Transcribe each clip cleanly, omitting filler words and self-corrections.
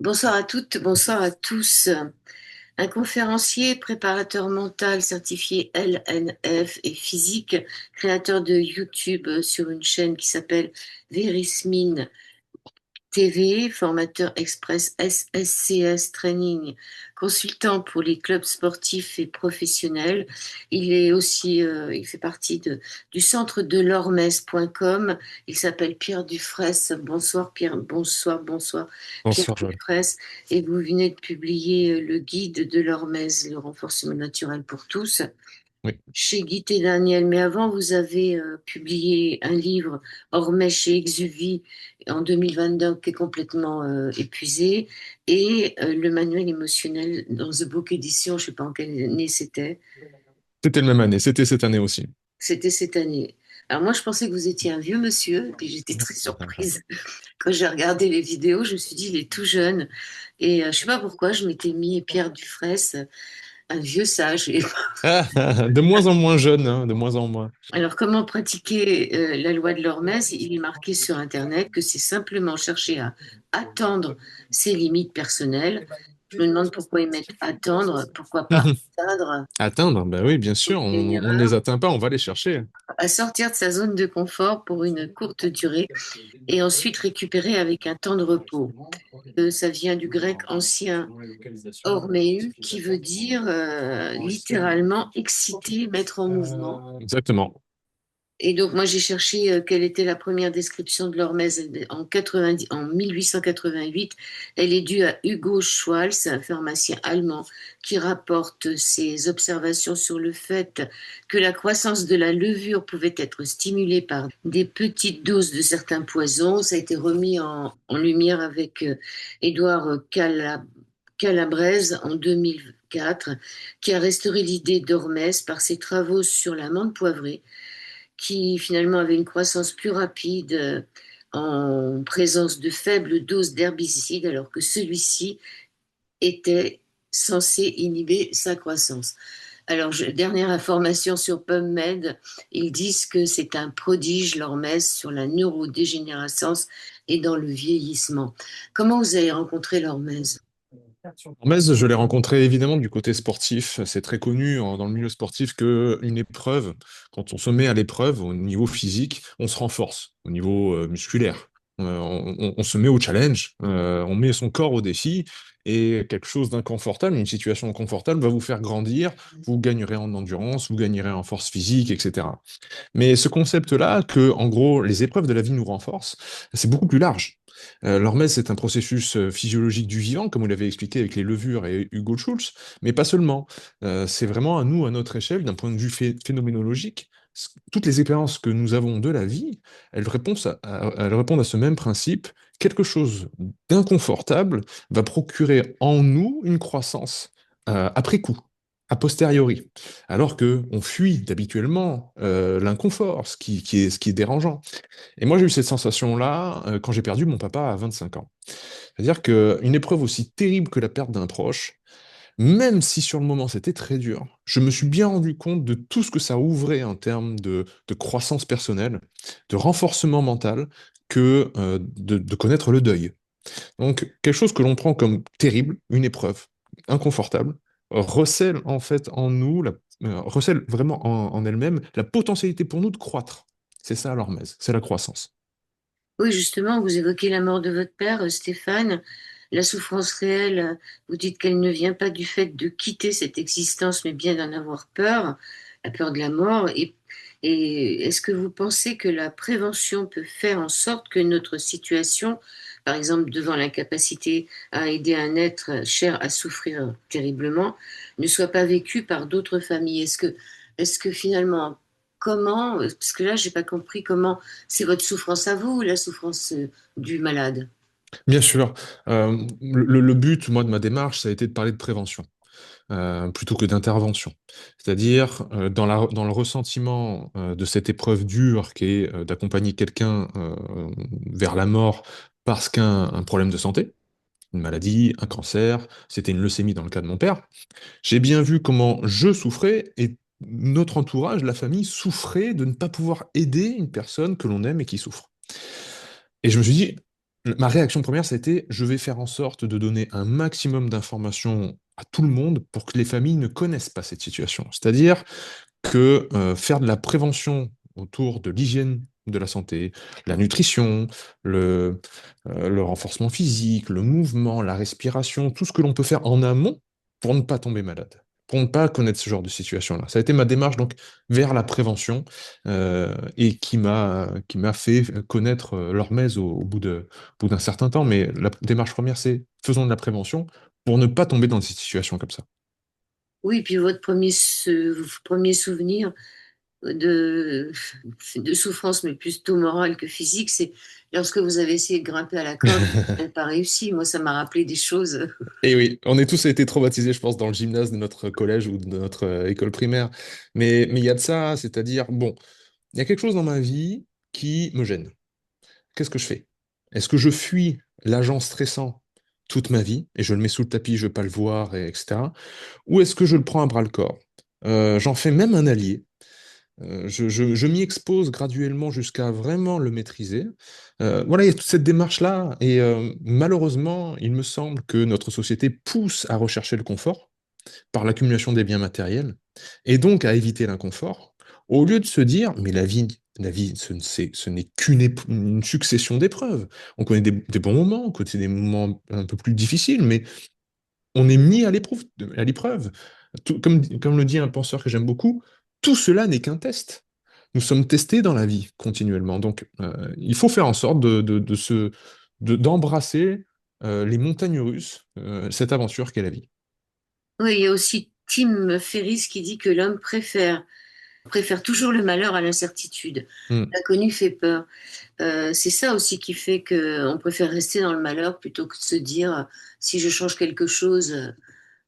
Bonsoir à toutes, bonsoir à tous. Un conférencier, préparateur mental certifié LNF et physique, créateur de YouTube sur une chaîne qui s'appelle Verismine TV, formateur express SSCS Training, consultant pour les clubs sportifs et professionnels. Il est aussi, il fait partie du centre de l'Ormez.com. Il s'appelle Pierre Dufraisse. Bonsoir Pierre, bonsoir Pierre Bonsoir, Joël. Dufraisse. Et vous venez de publier le guide de l'Ormez, le renforcement naturel pour tous Oui, chez Guité Daniel, mais avant, vous avez publié un livre, Ormez chez Exuvie, en 2022, qui est complètement épuisé, et le manuel émotionnel dans The Book Edition, je ne sais pas en quelle année c'était, c'était la même année, c'était cette année aussi. c'était cette année. Alors moi, je pensais que vous étiez un vieux monsieur, et puis j'étais très surprise. Quand j'ai regardé les vidéos, je me suis dit, il est tout jeune, et je ne sais pas pourquoi, je m'étais mis Pierre Dufraisse, un vieux sage. De moins en moins jeune, hein, de moins en moins. Alors, comment pratiquer la loi de l'hormèse? Il est marqué sur Internet que c'est simplement chercher à attendre ses limites personnelles. Je me demande pourquoi ils mettent attendre, pourquoi pas atteindre, Atteindre, ben oui, bien sûr, c'est une on ne les erreur, atteint pas, on va les chercher. à sortir de sa zone de confort pour une courte durée et ensuite récupérer avec un temps de repos. Ça vient du grec ancien hormeu qui veut dire littéralement exciter, mettre en mouvement. Exactement. Et donc, moi, j'ai cherché quelle était la première description de l'hormèse en 90, en 1888. Elle est due à Hugo Schwalz, un pharmacien allemand, qui rapporte ses observations sur le fait que la croissance de la levure pouvait être stimulée par des petites doses de certains poisons. Ça a été remis en lumière avec Édouard Calabrese en 2004, qui a restauré l'idée d'hormèse par ses travaux sur la menthe poivrée qui finalement avait une croissance plus rapide en présence de faibles doses d'herbicides, alors que celui-ci était censé inhiber sa croissance. Alors, dernière information sur PubMed, ils disent que c'est un prodige, l'hormèse, sur la neurodégénérescence et dans le vieillissement. Comment vous avez rencontré l'hormèse? Metz, je l'ai rencontré évidemment du côté sportif. C'est très connu dans le milieu sportif qu'une épreuve, quand on se met à l'épreuve au niveau physique, on se renforce au niveau musculaire. On se met au challenge, on met son corps au défi et quelque chose d'inconfortable, une situation inconfortable va vous faire grandir, vous gagnerez en endurance, vous gagnerez en force physique, etc. Mais ce concept-là, que en gros les épreuves de la vie nous renforcent, c'est beaucoup plus large. L'hormèse, c'est un processus physiologique du vivant, comme vous l'avez expliqué avec les levures et Hugo Schultz, mais pas seulement. C'est vraiment à nous, à notre échelle, d'un point de vue phénoménologique, toutes les expériences que nous avons de la vie, elles répondent à ce même principe. Quelque chose d'inconfortable va procurer en nous une croissance après coup, a posteriori, alors que on fuit habituellement l'inconfort, ce qui est dérangeant. Et moi, j'ai eu cette sensation-là quand j'ai perdu mon papa à 25 ans. C'est-à-dire qu'une épreuve aussi terrible que la perte d'un proche, même si sur le moment c'était très dur, je me suis bien rendu compte de tout ce que ça ouvrait en termes de croissance personnelle, de renforcement mental, que de connaître le deuil. Donc, quelque chose que l'on prend comme terrible, une épreuve, inconfortable, recèle en fait en nous, recèle vraiment en elle-même la potentialité pour nous de croître. C'est ça l'hormèse, c'est la croissance. Oui, justement, vous évoquez la mort de votre père, Stéphane. La souffrance réelle, vous dites qu'elle ne vient pas du fait de quitter cette existence, mais bien d'en avoir peur, la peur de la mort. Et est-ce que vous pensez que la prévention peut faire en sorte que notre situation, par exemple devant l'incapacité à aider un être cher à souffrir terriblement, ne soit pas vécue par d'autres familles? Est-ce que finalement, comment, parce que là, j'ai pas compris comment c'est votre souffrance à vous ou la souffrance du malade? Bien sûr, le but, moi, de ma démarche, ça a été de parler de prévention plutôt que d'intervention. C'est-à-dire, dans le ressentiment de cette épreuve dure qui est d'accompagner quelqu'un vers la mort parce qu'un un problème de santé, une maladie, un cancer, c'était une leucémie dans le cas de mon père, j'ai bien vu comment je souffrais et notre entourage, la famille, souffrait de ne pas pouvoir aider une personne que l'on aime et qui souffre. Et je me suis dit, ma réaction première, ça a été, je vais faire en sorte de donner un maximum d'informations à tout le monde pour que les familles ne connaissent pas cette situation. C'est-à-dire que faire de la prévention autour de l'hygiène de la santé, la nutrition, le renforcement physique, le mouvement, la respiration, tout ce que l'on peut faire en amont pour ne pas tomber malade, pour ne pas connaître ce genre de situation-là. Ça a été ma démarche donc vers la prévention et qui m'a fait connaître l'hormèse au bout d'un certain temps. Mais la démarche première, c'est faisons de la prévention pour ne pas tomber dans des situations comme ça. Oui, puis votre premier souvenir de souffrance, mais plutôt morale que physique, c'est lorsque vous avez essayé de grimper à la corde, vous n'avez pas réussi. Moi, ça m'a rappelé des choses. Et oui, on est tous été traumatisés, je pense, dans le gymnase de notre collège ou de notre école primaire. Mais il y a de ça, c'est-à-dire, bon, il y a quelque chose dans ma vie qui me gêne. Qu'est-ce que je fais? Est-ce que je fuis l'agent stressant toute ma vie et je le mets sous le tapis, je veux pas le voir, etc. Ou est-ce que je le prends à bras le corps? J'en fais même un allié. Je m'y expose graduellement jusqu'à vraiment le maîtriser. Voilà, il y a toute cette démarche-là. Et malheureusement, il me semble que notre société pousse à rechercher le confort par l'accumulation des biens matériels et donc à éviter l'inconfort, au lieu de se dire, mais la vie, ce n'est une succession d'épreuves. On connaît des bons moments, on connaît des moments un peu plus difficiles, mais on est mis à l'épreuve. Comme le dit un penseur que j'aime beaucoup, tout cela n'est qu'un test. Nous sommes testés dans la vie continuellement. Donc, il faut faire en sorte d'embrasser les montagnes russes, cette aventure qu'est la vie. Oui, il y a aussi Tim Ferriss qui dit que l'homme préfère toujours le malheur à l'incertitude. Hmm. L'inconnu fait peur. C'est ça aussi qui fait qu'on préfère rester dans le malheur plutôt que de se dire si je change quelque chose,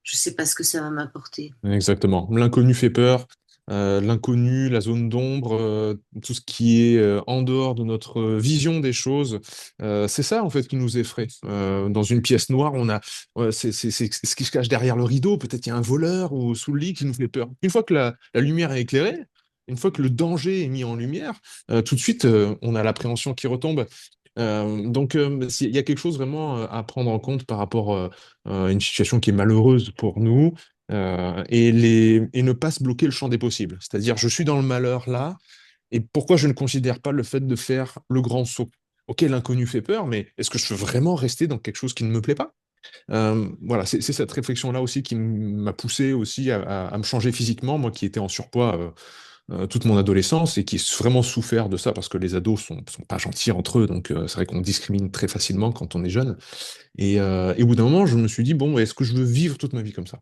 je ne sais pas ce que ça va m'apporter. Exactement. L'inconnu fait peur. L'inconnu, la zone d'ombre, tout ce qui est en dehors de notre vision des choses, c'est ça en fait qui nous effraie. Dans une pièce noire, c'est ce qui se cache derrière le rideau. Peut-être il y a un voleur ou sous le lit qui nous fait peur. Une fois que la lumière est éclairée, une fois que le danger est mis en lumière, tout de suite on a l'appréhension qui retombe. Donc il y a quelque chose vraiment à prendre en compte par rapport à une situation qui est malheureuse pour nous et ne pas se bloquer le champ des possibles. C'est-à-dire, je suis dans le malheur là, et pourquoi je ne considère pas le fait de faire le grand saut? Ok, l'inconnu fait peur, mais est-ce que je peux vraiment rester dans quelque chose qui ne me plaît pas? Voilà, c'est cette réflexion-là aussi qui m'a poussé aussi à me changer physiquement, moi qui étais en surpoids toute mon adolescence et qui ai vraiment souffert de ça parce que les ados sont pas gentils entre eux, donc c'est vrai qu'on discrimine très facilement quand on est jeune. Et au bout d'un moment, je me suis dit, bon, est-ce que je veux vivre toute ma vie comme ça?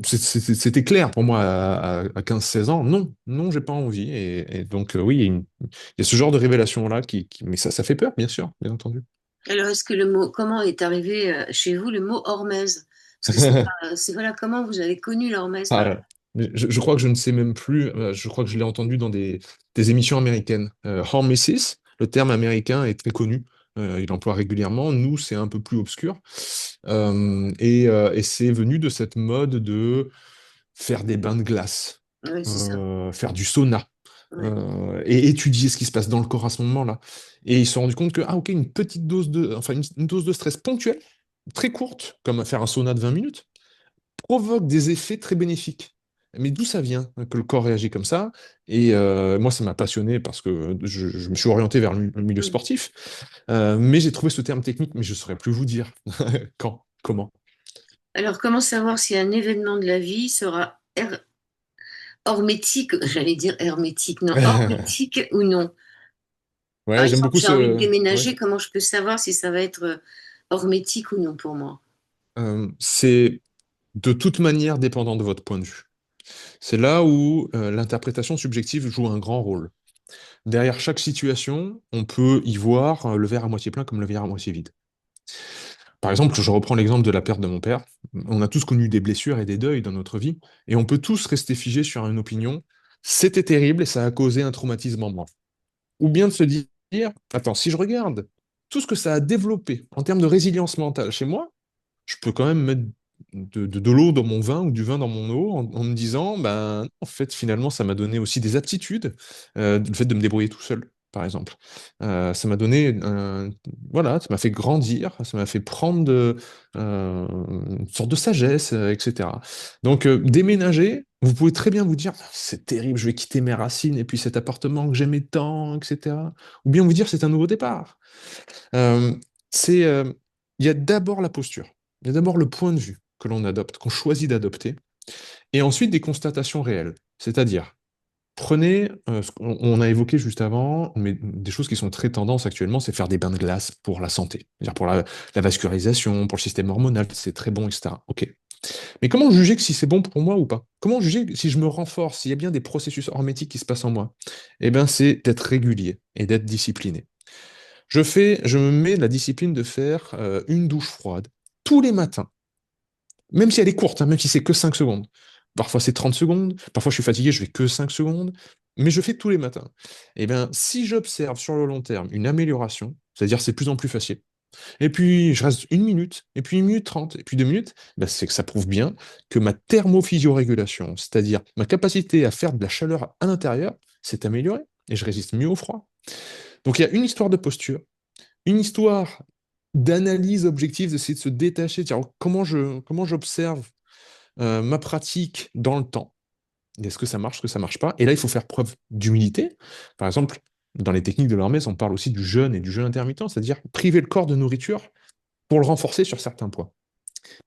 C'était clair pour moi à 15-16 ans. Non, non, j'ai pas envie. Et donc, oui, il y a ce genre de révélation-là mais ça fait peur, bien sûr, bien entendu. Alors, est-ce que comment est arrivé chez vous le mot hormèse? Parce que voilà, comment vous avez connu l'hormèse Ah par... là là. Mais je crois que je ne sais même plus. Je crois que je l'ai entendu dans des émissions américaines. Hormesis, le terme américain est très connu. Il emploie régulièrement. Nous, c'est un peu plus obscur. Et c'est venu de cette mode de faire des bains de glace, Oui, c'est ça. faire du sauna, Ouais. et étudier ce qui se passe dans le corps à ce moment-là. Et ils se sont rendus compte que, ah, ok, une petite dose enfin, une dose de stress ponctuelle, très courte, comme faire un sauna de 20 minutes, provoque des effets très bénéfiques. Mais d'où ça vient que le corps réagit comme ça? Et moi, ça m'a passionné parce que je me suis orienté vers le milieu Mm. sportif. Mais j'ai trouvé ce terme technique, mais je ne saurais plus vous dire quand, comment. Alors, comment savoir si un événement de la vie sera hormétique, j'allais dire hermétique, non, hormétique ou non? Par Ouais, j'aime exemple, beaucoup j'ai envie de ouais. déménager, comment je peux savoir si ça va être hormétique ou non pour moi? C'est de toute manière dépendant de votre point de vue. C'est là où l'interprétation subjective joue un grand rôle. Derrière chaque situation, on peut y voir le verre à moitié plein comme le verre à moitié vide. Par exemple, je reprends l'exemple de la perte de mon père. On a tous connu des blessures et des deuils dans notre vie, et on peut tous rester figés sur une opinion. C'était terrible et ça a causé un traumatisme en moi. Ou bien de se dire, attends, si je regarde tout ce que ça a développé en termes de résilience mentale chez moi, je peux quand même mettre de l'eau dans mon vin ou du vin dans mon eau en me disant, ben, en fait, finalement, ça m'a donné aussi des aptitudes, le fait de me débrouiller tout seul. par exemple. Ça m'a donné voilà, ça m'a fait grandir, ça m'a fait prendre une sorte de sagesse, etc. Donc, déménager, vous pouvez très bien vous dire, c'est terrible, je vais quitter mes racines et puis cet appartement que j'aimais tant, etc. Ou bien vous dire, c'est un nouveau départ. Euh, c'est, il y a d'abord la posture, il y a d'abord le point de vue que l'on adopte, qu'on choisit d'adopter, et ensuite des constatations réelles. C'est-à-dire, prenez, ce qu'on a évoqué juste avant, mais des choses qui sont très tendances actuellement, c'est faire des bains de glace pour la santé. C'est-à-dire pour la vascularisation, pour le système hormonal, c'est très bon, etc. Ok. Mais comment juger que si c'est bon pour moi ou pas? Comment juger si je me renforce, s'il y a bien des processus hormétiques qui se passent en moi? Eh bien, c'est d'être régulier et d'être discipliné. Je me mets la discipline de faire une douche froide tous les matins, même si elle est courte, hein, même si c'est que 5 secondes. Parfois c'est 30 secondes, parfois je suis fatigué, je fais que 5 secondes, mais je fais tous les matins. Et bien, si j'observe sur le long terme une amélioration, c'est-à-dire c'est de plus en plus facile, et puis je reste 1 minute, et puis 1 minute 30, et puis 2 minutes, ben, c'est que ça prouve bien que ma thermophysiorégulation, c'est-à-dire ma capacité à faire de la chaleur à l'intérieur, s'est améliorée, et je résiste mieux au froid. Donc il y a une histoire de posture, une histoire d'analyse objective, d'essayer de se détacher, de dire comment j'observe ma pratique dans le temps. Est-ce que ça marche pas? Et là, il faut faire preuve d'humilité. Par exemple, dans les techniques de l'hormèse, on parle aussi du jeûne et du jeûne intermittent, c'est-à-dire priver le corps de nourriture pour le renforcer sur certains points.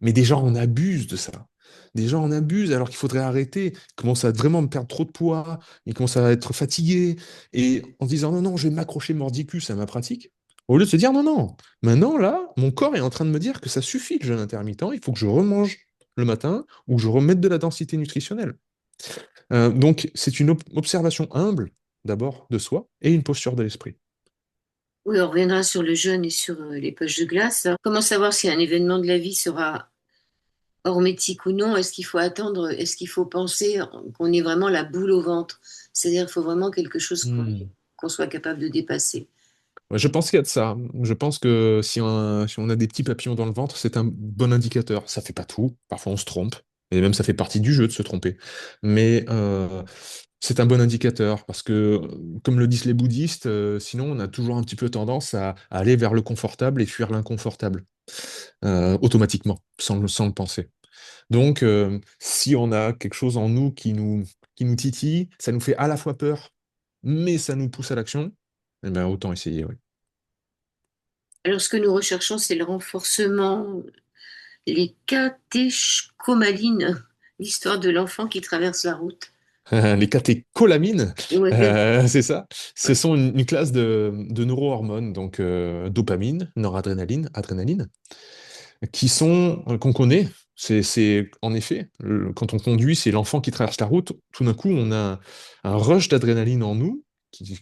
Mais des gens en abusent de ça. Des gens en abusent alors qu'il faudrait arrêter. Ils commencent à vraiment perdre trop de poids, ils commencent à être fatigués, et en se disant non, non, je vais m'accrocher mordicus à ma pratique, au lieu de se dire non, non, maintenant là, mon corps est en train de me dire que ça suffit le jeûne intermittent, il faut que je remange le matin ou que je remette de la densité nutritionnelle. Donc c'est une observation humble d'abord de soi et une posture de l'esprit. Oui, on reviendra sur le jeûne et sur les poches de glace. Comment savoir si un événement de la vie sera hormétique ou non? Est-ce qu'il faut attendre? Est-ce qu'il faut penser qu'on ait vraiment la boule au ventre? C'est-à-dire qu'il faut vraiment quelque chose Hmm. qu'on soit capable de dépasser. Ouais, je pense qu'il y a de ça. Je pense que si on a des petits papillons dans le ventre, c'est un bon indicateur. Ça fait pas tout. Parfois, on se trompe. Et même, ça fait partie du jeu de se tromper. Mais c'est un bon indicateur parce que, comme le disent les bouddhistes, sinon, on a toujours un petit peu tendance à aller vers le confortable et fuir l'inconfortable, automatiquement, sans le penser. Donc, si on a quelque chose en nous qui nous titille, ça nous fait à la fois peur, mais ça nous pousse à l'action, eh ben, autant essayer, oui. Alors, ce que nous recherchons, c'est le renforcement, les catéchomalines, l'histoire de l'enfant qui traverse la route. Les catécholamines, Ouais, c'est ça. Ce ouais. sont une classe de neurohormones, donc dopamine, noradrénaline, adrénaline, qu'on connaît. En effet, quand on conduit, c'est l'enfant qui traverse la route. Tout d'un coup, on a un rush d'adrénaline en nous,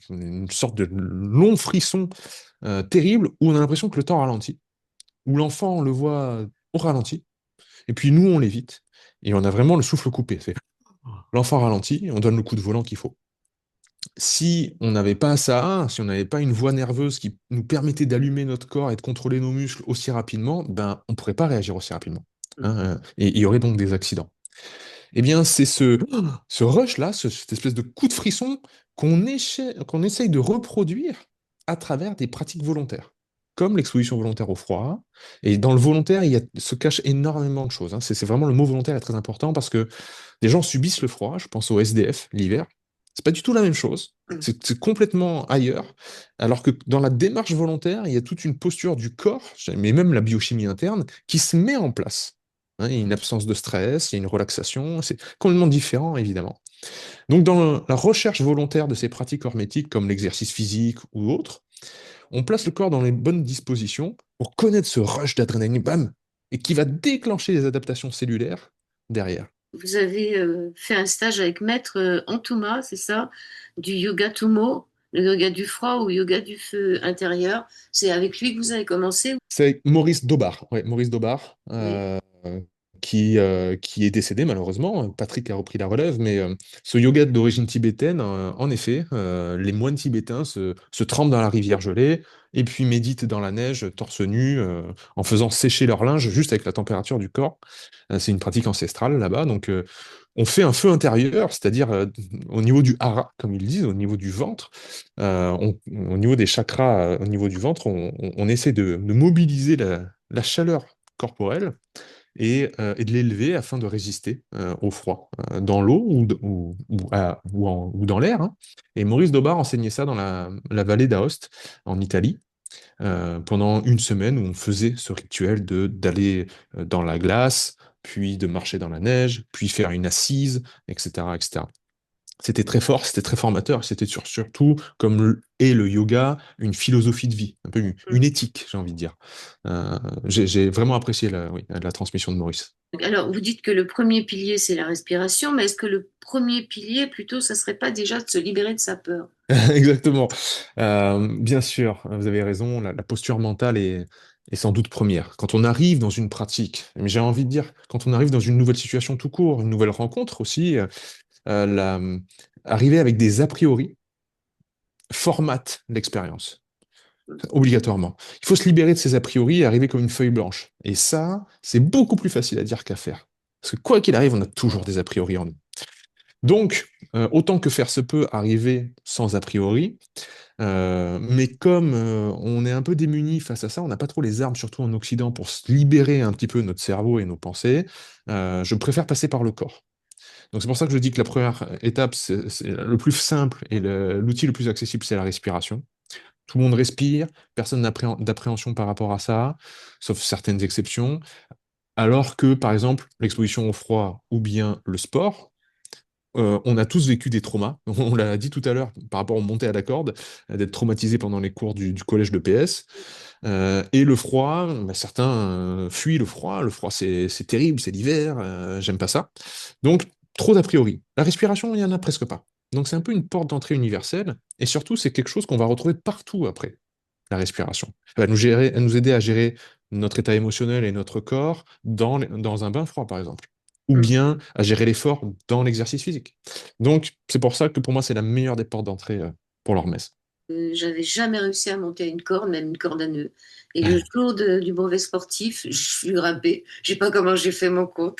une sorte de long frisson terrible, où on a l'impression que le temps ralentit, où l'enfant, on le voit au ralenti, et puis nous, on l'évite, et on a vraiment le souffle coupé. L'enfant ralentit, on donne le coup de volant qu'il faut. Si on n'avait pas ça, si on n'avait pas une voie nerveuse qui nous permettait d'allumer notre corps et de contrôler nos muscles aussi rapidement, ben, on ne pourrait pas réagir aussi rapidement, hein, et il y aurait donc des accidents. Eh bien, c'est ce rush-là, cette espèce de coup de frisson qu'on essaye de reproduire à travers des pratiques volontaires, comme l'exposition volontaire au froid. Et dans le volontaire, se cache énormément de choses, hein. C'est vraiment le mot volontaire est très important parce que des gens subissent le froid, je pense au SDF l'hiver. C'est pas du tout la même chose. C'est complètement ailleurs. Alors que dans la démarche volontaire, il y a toute une posture du corps, mais même la biochimie interne, qui se met en place. Hein, il y a une absence de stress, il y a une relaxation, c'est complètement différent, évidemment. Donc, dans la recherche volontaire de ces pratiques hormétiques, comme l'exercice physique ou autre, on place le corps dans les bonnes dispositions pour connaître ce rush d'adrénaline, bam, et qui va déclencher les adaptations cellulaires derrière. Vous avez fait un stage avec Maître Antouma, c'est ça? Du yoga Tumo, le yoga du froid ou yoga du feu intérieur. C'est avec lui que vous avez commencé? C'est Maurice Daubard, ouais, Maurice Daubard, Oui. qui est décédé malheureusement. Patrick a repris la relève, mais ce yoga d'origine tibétaine, en effet, les moines tibétains se trempent dans la rivière gelée et puis méditent dans la neige, torse nu, en faisant sécher leur linge juste avec la température du corps. C'est une pratique ancestrale là-bas, donc on fait un feu intérieur, c'est-à-dire au niveau du hara, comme ils disent, au niveau du ventre, au niveau des chakras, au niveau du ventre, on essaie de mobiliser la chaleur corporelle et de l'élever afin de résister au froid, dans l'eau ou dans l'air, hein. Et Maurice Daubard enseignait ça dans la vallée d'Aoste, en Italie, pendant une semaine où on faisait ce rituel d'aller dans la glace, puis de marcher dans la neige, puis faire une assise, etc., etc. C'était très fort, c'était très formateur, c'était surtout, comme est le yoga, une philosophie de vie, un peu une éthique, j'ai envie de dire. J'ai vraiment apprécié oui, la transmission de Maurice. Alors, vous dites que le premier pilier, c'est la respiration, mais est-ce que le premier pilier, plutôt, ça serait pas déjà de se libérer de sa peur? Exactement. Bien sûr, vous avez raison, la posture mentale est sans doute première. Quand on arrive dans une pratique, mais j'ai envie de dire, quand on arrive dans une nouvelle situation tout court, une nouvelle rencontre aussi, arriver avec des a priori formate l'expérience, obligatoirement. Il faut se libérer de ces a priori et arriver comme une feuille blanche. Et ça, c'est beaucoup plus facile à dire qu'à faire. Parce que quoi qu'il arrive, on a toujours des a priori en nous. Donc, autant que faire se peut, arriver sans a priori, mais comme on est un peu démuni face à ça, on n'a pas trop les armes, surtout en Occident, pour se libérer un petit peu notre cerveau et nos pensées, je préfère passer par le corps. Donc c'est pour ça que je dis que la première étape, c'est le plus simple et l'outil le plus accessible, c'est la respiration. Tout le monde respire, personne n'a d'appréhension par rapport à ça, sauf certaines exceptions. Alors que, par exemple, l'exposition au froid ou bien le sport, on a tous vécu des traumas. On l'a dit tout à l'heure par rapport aux montées à la corde, d'être traumatisé pendant les cours du collège de PS. Et le froid, bah, certains fuient le froid. Le froid, c'est terrible, c'est l'hiver, j'aime pas ça. Donc, trop d'a priori. La respiration, il n'y en a presque pas. Donc, c'est un peu une porte d'entrée universelle. Et surtout, c'est quelque chose qu'on va retrouver partout après, la respiration. Elle va nous aider à gérer notre état émotionnel et notre corps dans un bain froid, par exemple. Ou bien à gérer l'effort dans l'exercice physique. Donc, c'est pour ça que pour moi, c'est la meilleure des portes d'entrée pour l'hormèse. J'avais jamais réussi à monter une corde, même une corde à nœud. Et le jour du brevet sportif, je suis grimpée. Je sais pas comment j'ai fait mon compte.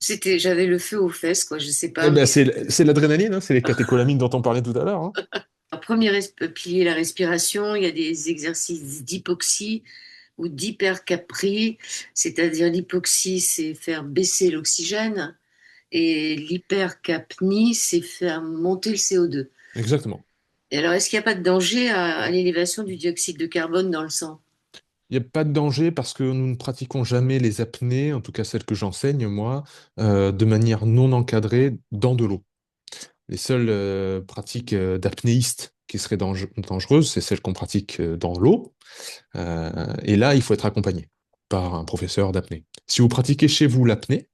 J'avais le feu aux fesses, quoi. Je sais Eh pas. ben, c'est l'adrénaline, hein, c'est les catécholamines dont on parlait tout à l'heure, hein. Premier pilier, la respiration. Il y a des exercices d'hypoxie ou d'hypercaprie. C'est-à-dire l'hypoxie, c'est faire baisser l'oxygène. Et l'hypercapnie, c'est faire monter le CO2. Exactement. Et alors, est-ce qu'il n'y a pas de danger à l'élévation du dioxyde de carbone dans le sang? Il n'y a pas de danger parce que nous ne pratiquons jamais les apnées, en tout cas celles que j'enseigne, moi, de manière non encadrée dans de l'eau. Les seules pratiques d'apnéistes qui seraient dangereuses, c'est celles qu'on pratique dans l'eau. Et là, il faut être accompagné par un professeur d'apnée. Si vous pratiquez chez vous l'apnée,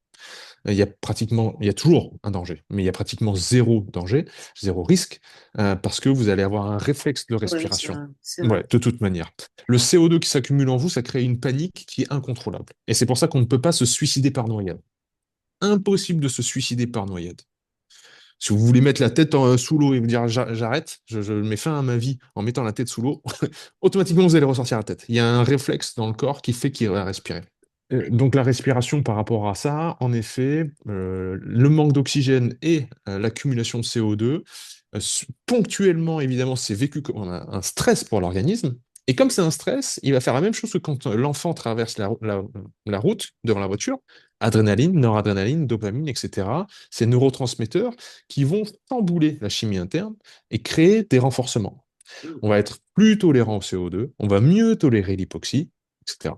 il y a toujours un danger, mais il y a pratiquement zéro danger, zéro risque, parce que vous allez avoir un réflexe de Oui, c'est respiration. vrai, c'est vrai. Ouais, de toute manière. Le CO2 qui s'accumule en vous, ça crée une panique qui est incontrôlable. Et c'est pour ça qu'on ne peut pas se suicider par noyade. Impossible de se suicider par noyade. Si vous voulez mettre la tête sous l'eau et vous dire j'arrête, je mets fin à ma vie en mettant la tête sous l'eau, automatiquement vous allez ressortir la tête. Il y a un réflexe dans le corps qui fait qu'il va respirer. Donc la respiration par rapport à ça, en effet, le manque d'oxygène et l'accumulation de CO2, ponctuellement, évidemment, c'est vécu comme un stress pour l'organisme. Et comme c'est un stress, il va faire la même chose que quand l'enfant traverse la route devant la voiture. Adrénaline, noradrénaline, dopamine, etc. Ces neurotransmetteurs qui vont chambouler la chimie interne et créer des renforcements. On va être plus tolérant au CO2, on va mieux tolérer l'hypoxie, etc.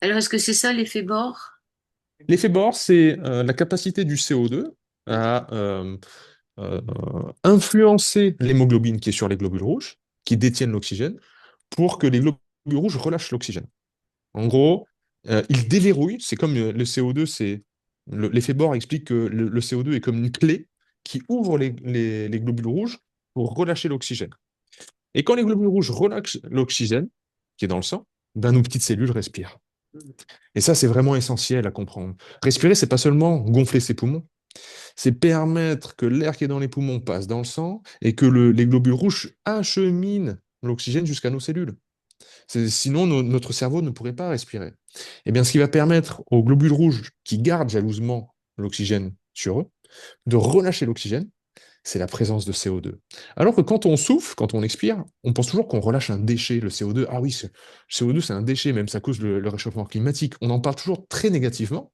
Alors, est-ce que c'est ça l'effet bord? L'effet Bohr, c'est la capacité du CO2 à euh, influencer l'hémoglobine qui est sur les globules rouges, qui détiennent l'oxygène, pour que les globules rouges relâchent l'oxygène. En gros, il déverrouille, c'est comme le CO2, l'effet Bohr explique que le CO2 est comme une clé qui ouvre les globules rouges pour relâcher l'oxygène. Et quand les globules rouges relâchent l'oxygène, qui est dans le sang, ben nos petites cellules respirent. Et ça, c'est vraiment essentiel à comprendre. Respirer, c'est pas seulement gonfler ses poumons, c'est permettre que l'air qui est dans les poumons passe dans le sang et que les globules rouges acheminent l'oxygène jusqu'à nos cellules. Sinon, notre cerveau ne pourrait pas respirer. Eh bien, ce qui va permettre aux globules rouges qui gardent jalousement l'oxygène sur eux, de relâcher l'oxygène, c'est la présence de CO2. Alors que quand on souffle, quand on expire, on pense toujours qu'on relâche un déchet, le CO2. Ah oui, le CO2, c'est un déchet, même ça cause le réchauffement climatique. On en parle toujours très négativement,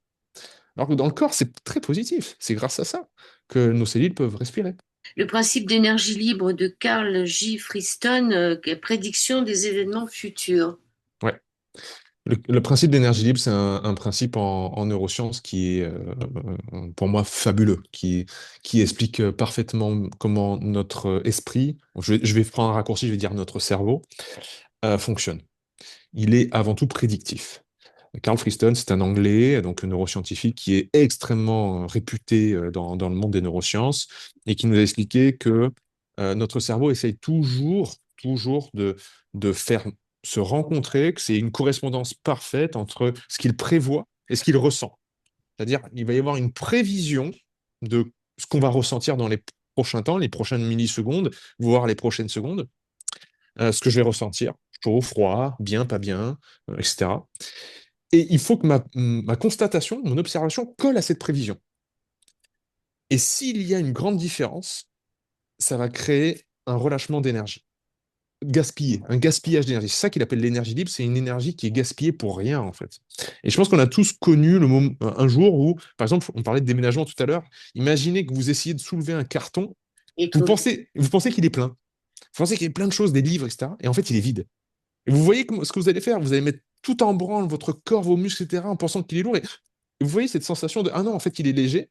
alors que dans le corps, c'est très positif. C'est grâce à ça que nos cellules peuvent respirer. Le principe d'énergie libre de Carl J. Friston, qui est prédiction des événements futurs. Ouais. Le principe d'énergie libre, c'est un principe en neurosciences qui est, pour moi, fabuleux, qui explique parfaitement comment notre esprit, je vais prendre un raccourci, je vais dire notre cerveau, fonctionne. Il est avant tout prédictif. Carl Friston, c'est un Anglais, donc neuroscientifique, qui est extrêmement réputé dans le monde des neurosciences et qui nous a expliqué que notre cerveau essaye toujours de faire se rencontrer, que c'est une correspondance parfaite entre ce qu'il prévoit et ce qu'il ressent. C'est-à-dire, il va y avoir une prévision de ce qu'on va ressentir dans les prochains temps, les prochaines millisecondes, voire les prochaines secondes, ce que je vais ressentir, chaud, froid, bien, pas bien, etc. Et il faut que ma constatation, mon observation colle à cette prévision. Et s'il y a une grande différence, ça va créer un relâchement d'énergie. Un gaspillage d'énergie. C'est ça qu'il appelle l'énergie libre, c'est une énergie qui est gaspillée pour rien, en fait. Et je pense qu'on a tous connu le moment, un jour où, par exemple, on parlait de déménagement tout à l'heure, imaginez que vous essayez de soulever un carton, Et vous pensez qu'il est plein. Vous pensez qu'il y a plein de choses, des livres, etc. Et en fait, il est vide. Et vous voyez ce que vous allez faire, vous allez mettre tout en branle, votre corps, vos muscles, etc., en pensant qu'il est lourd. Et vous voyez cette sensation de, ah non, en fait, il est léger.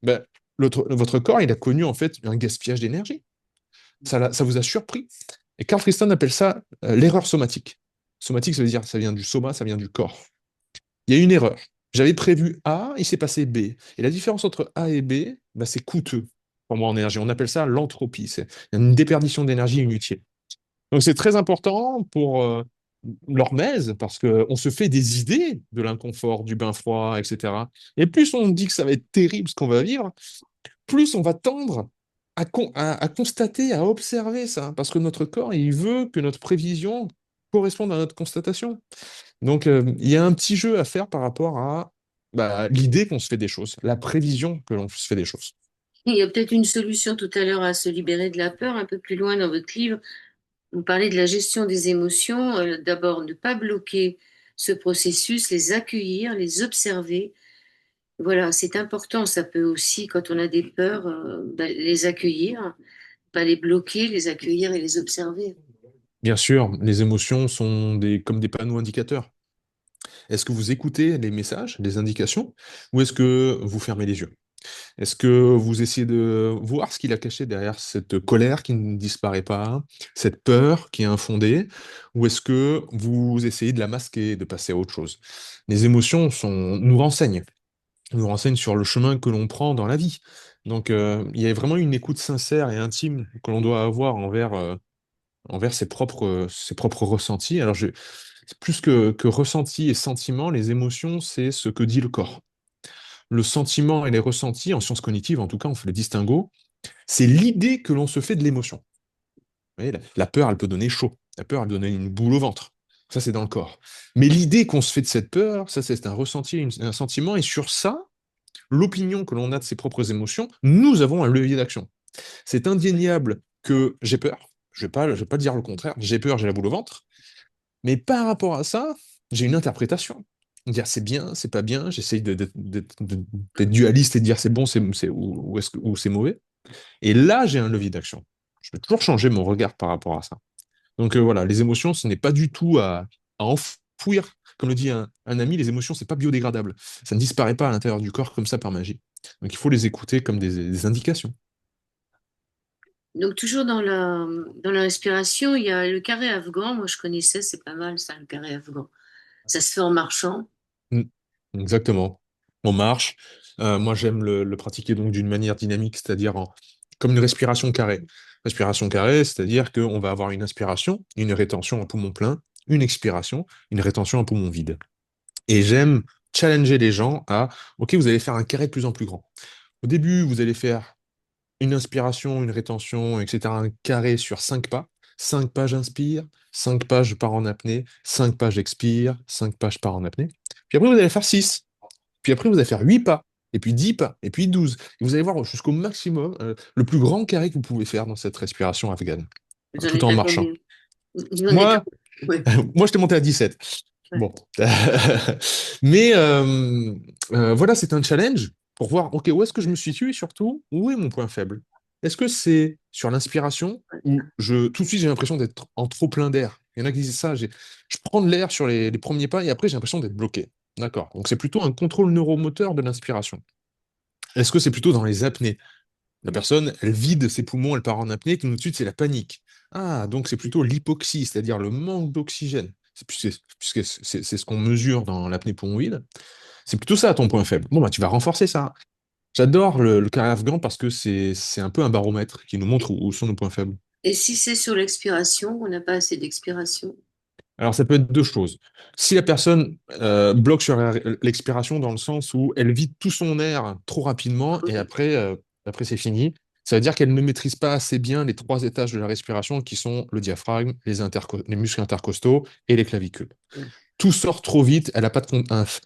Ben, votre corps, il a connu en fait un gaspillage d'énergie. Ça vous a surpris. Et Carl Friston appelle ça l'erreur somatique. Somatique, ça veut dire, ça vient du soma, ça vient du corps. Il y a une erreur. J'avais prévu A, il s'est passé B. Et la différence entre A et B, ben, c'est coûteux pour moi en énergie. On appelle ça l'entropie. C'est une déperdition d'énergie inutile. Donc c'est très important pour l'hormèse, parce qu'on se fait des idées de l'inconfort, du bain froid, etc. Et plus on dit que ça va être terrible ce qu'on va vivre, plus on va tendre à constater, à observer ça, parce que notre corps, il veut que notre prévision corresponde à notre constatation. Donc il y a un petit jeu à faire par rapport à l'idée qu'on se fait des choses, la prévision que l'on se fait des choses. il y a peut-être une solution tout à l'heure à se libérer de la peur. Un peu plus loin dans votre livre, vous parlez de la gestion des émotions. D'abord, ne pas bloquer ce processus, les accueillir, les observer. Voilà, c'est important. Ça peut aussi, quand on a des peurs, les accueillir, pas les bloquer, les accueillir et les observer. Bien sûr, les émotions sont comme des panneaux indicateurs. Est-ce que vous écoutez les messages, les indications, ou est-ce que vous fermez les yeux? Est-ce que vous essayez de voir ce qu'il a caché derrière cette colère qui ne disparaît pas, cette peur qui est infondée, ou est-ce que vous essayez de la masquer, de passer à autre chose? Les émotions nous renseignent sur le chemin que l'on prend dans la vie. Donc, il y a vraiment une écoute sincère et intime que l'on doit avoir envers ses propres ressentis. Alors, c'est plus que ressenti et sentiment, les émotions, c'est ce que dit le corps. Le sentiment et les ressentis, en sciences cognitives, en tout cas, on fait le distinguo, c'est l'idée que l'on se fait de l'émotion. Vous voyez, la peur, elle peut donner chaud. La peur, elle peut donner une boule au ventre. Ça, c'est dans le corps. Mais l'idée qu'on se fait de cette peur, ça, c'est un ressenti, un sentiment. Et sur ça, l'opinion que l'on a de ses propres émotions, nous avons un levier d'action. C'est indéniable que j'ai peur. Je vais pas dire le contraire. J'ai peur, j'ai la boule au ventre. Mais par rapport à ça, j'ai une interprétation. Dire c'est bien, c'est pas bien, j'essaye d'être dualiste et de dire c'est bon, ou c'est mauvais. Et là, j'ai un levier d'action. Je peux toujours changer mon regard par rapport à ça. Donc voilà, les émotions, ce n'est pas du tout à enfouir. Comme le dit un ami, les émotions, c'est pas biodégradable. Ça ne disparaît pas à l'intérieur du corps comme ça par magie. Donc il faut les écouter comme des indications. Donc, toujours dans la respiration, il y a le carré afghan. Moi, je connaissais, c'est pas mal ça, le carré afghan. Ça se fait en marchant. Mm. Exactement. On marche. Moi, j'aime le pratiquer donc d'une manière dynamique, c'est-à-dire comme une respiration carrée. Respiration carrée, c'est-à-dire qu'on va avoir une inspiration, une rétention en poumon plein, une expiration, une rétention en poumon vide. Et j'aime challenger les gens à, OK, vous allez faire un carré de plus en plus grand. Au début, vous allez faire une inspiration, une rétention, etc. Un carré sur 5 pas. 5 pas, j'inspire. 5 pas, je pars en apnée. 5 pas, j'expire. 5 pas, je pars en apnée. Puis après, vous allez faire 6. Puis après, vous allez faire 8 pas. Et puis 10 pas. Et puis 12. Et vous allez voir jusqu'au maximum, le plus grand carré que vous pouvez faire dans cette respiration afghane, Vous en tout êtes en à marchant. combien? Vous en êtes à... Moi, Ouais, moi, je t'ai monté à 17. ouais. Bon. Mais voilà, c'est un challenge pour voir, OK, où est-ce que je me situe et surtout, où est mon point faible? Est-ce que c'est sur l'inspiration où tout de suite j'ai l'impression d'être en trop plein d'air? Il y en a qui disent ça, je prends de l'air sur les premiers pas et après j'ai l'impression d'être bloqué. D'accord. Donc c'est plutôt un contrôle neuromoteur de l'inspiration. Est-ce que c'est plutôt dans les apnées? La personne, elle vide ses poumons, elle part en apnée, tout de suite, c'est la panique. Ah, donc c'est plutôt l'hypoxie, c'est-à-dire le manque d'oxygène. Puisque c'est ce qu'on mesure dans l'apnée poumon vide. C'est plutôt ça ton point faible. Bon, bah, tu vas renforcer ça. J'adore le carré afghan parce que c'est un peu un baromètre qui nous montre où sont nos points faibles. Et si c'est sur l'expiration, on n'a pas assez d'expiration. Alors, ça peut être deux choses. Si la personne bloque sur l'expiration dans le sens où elle vide tout son air trop rapidement et Oui. après c'est fini, ça veut dire qu'elle ne maîtrise pas assez bien les trois étages de la respiration qui sont le diaphragme, les muscles intercostaux et les clavicules. Tout sort trop vite, elle n'a pas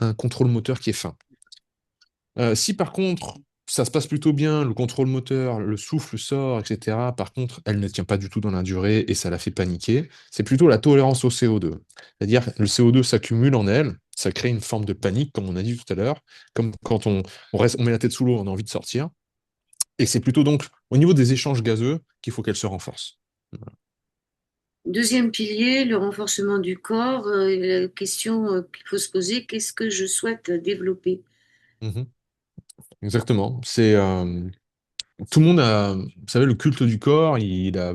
un contrôle moteur qui est fin. Si par contre, ça se passe plutôt bien, le contrôle moteur, le souffle sort, etc. Par contre, elle ne tient pas du tout dans la durée et ça la fait paniquer. C'est plutôt la tolérance au CO2. C'est-à-dire, le CO2 s'accumule en elle, ça crée une forme de panique, comme on a dit tout à l'heure, comme quand on met la tête sous l'eau, on a envie de sortir. Et c'est plutôt donc au niveau des échanges gazeux qu'il faut qu'elle se renforce. Deuxième pilier, le renforcement du corps. La question qu'il faut se poser, qu'est-ce que je souhaite développer? Mhm. Exactement. Tout le monde a, vous savez, le culte du corps, il a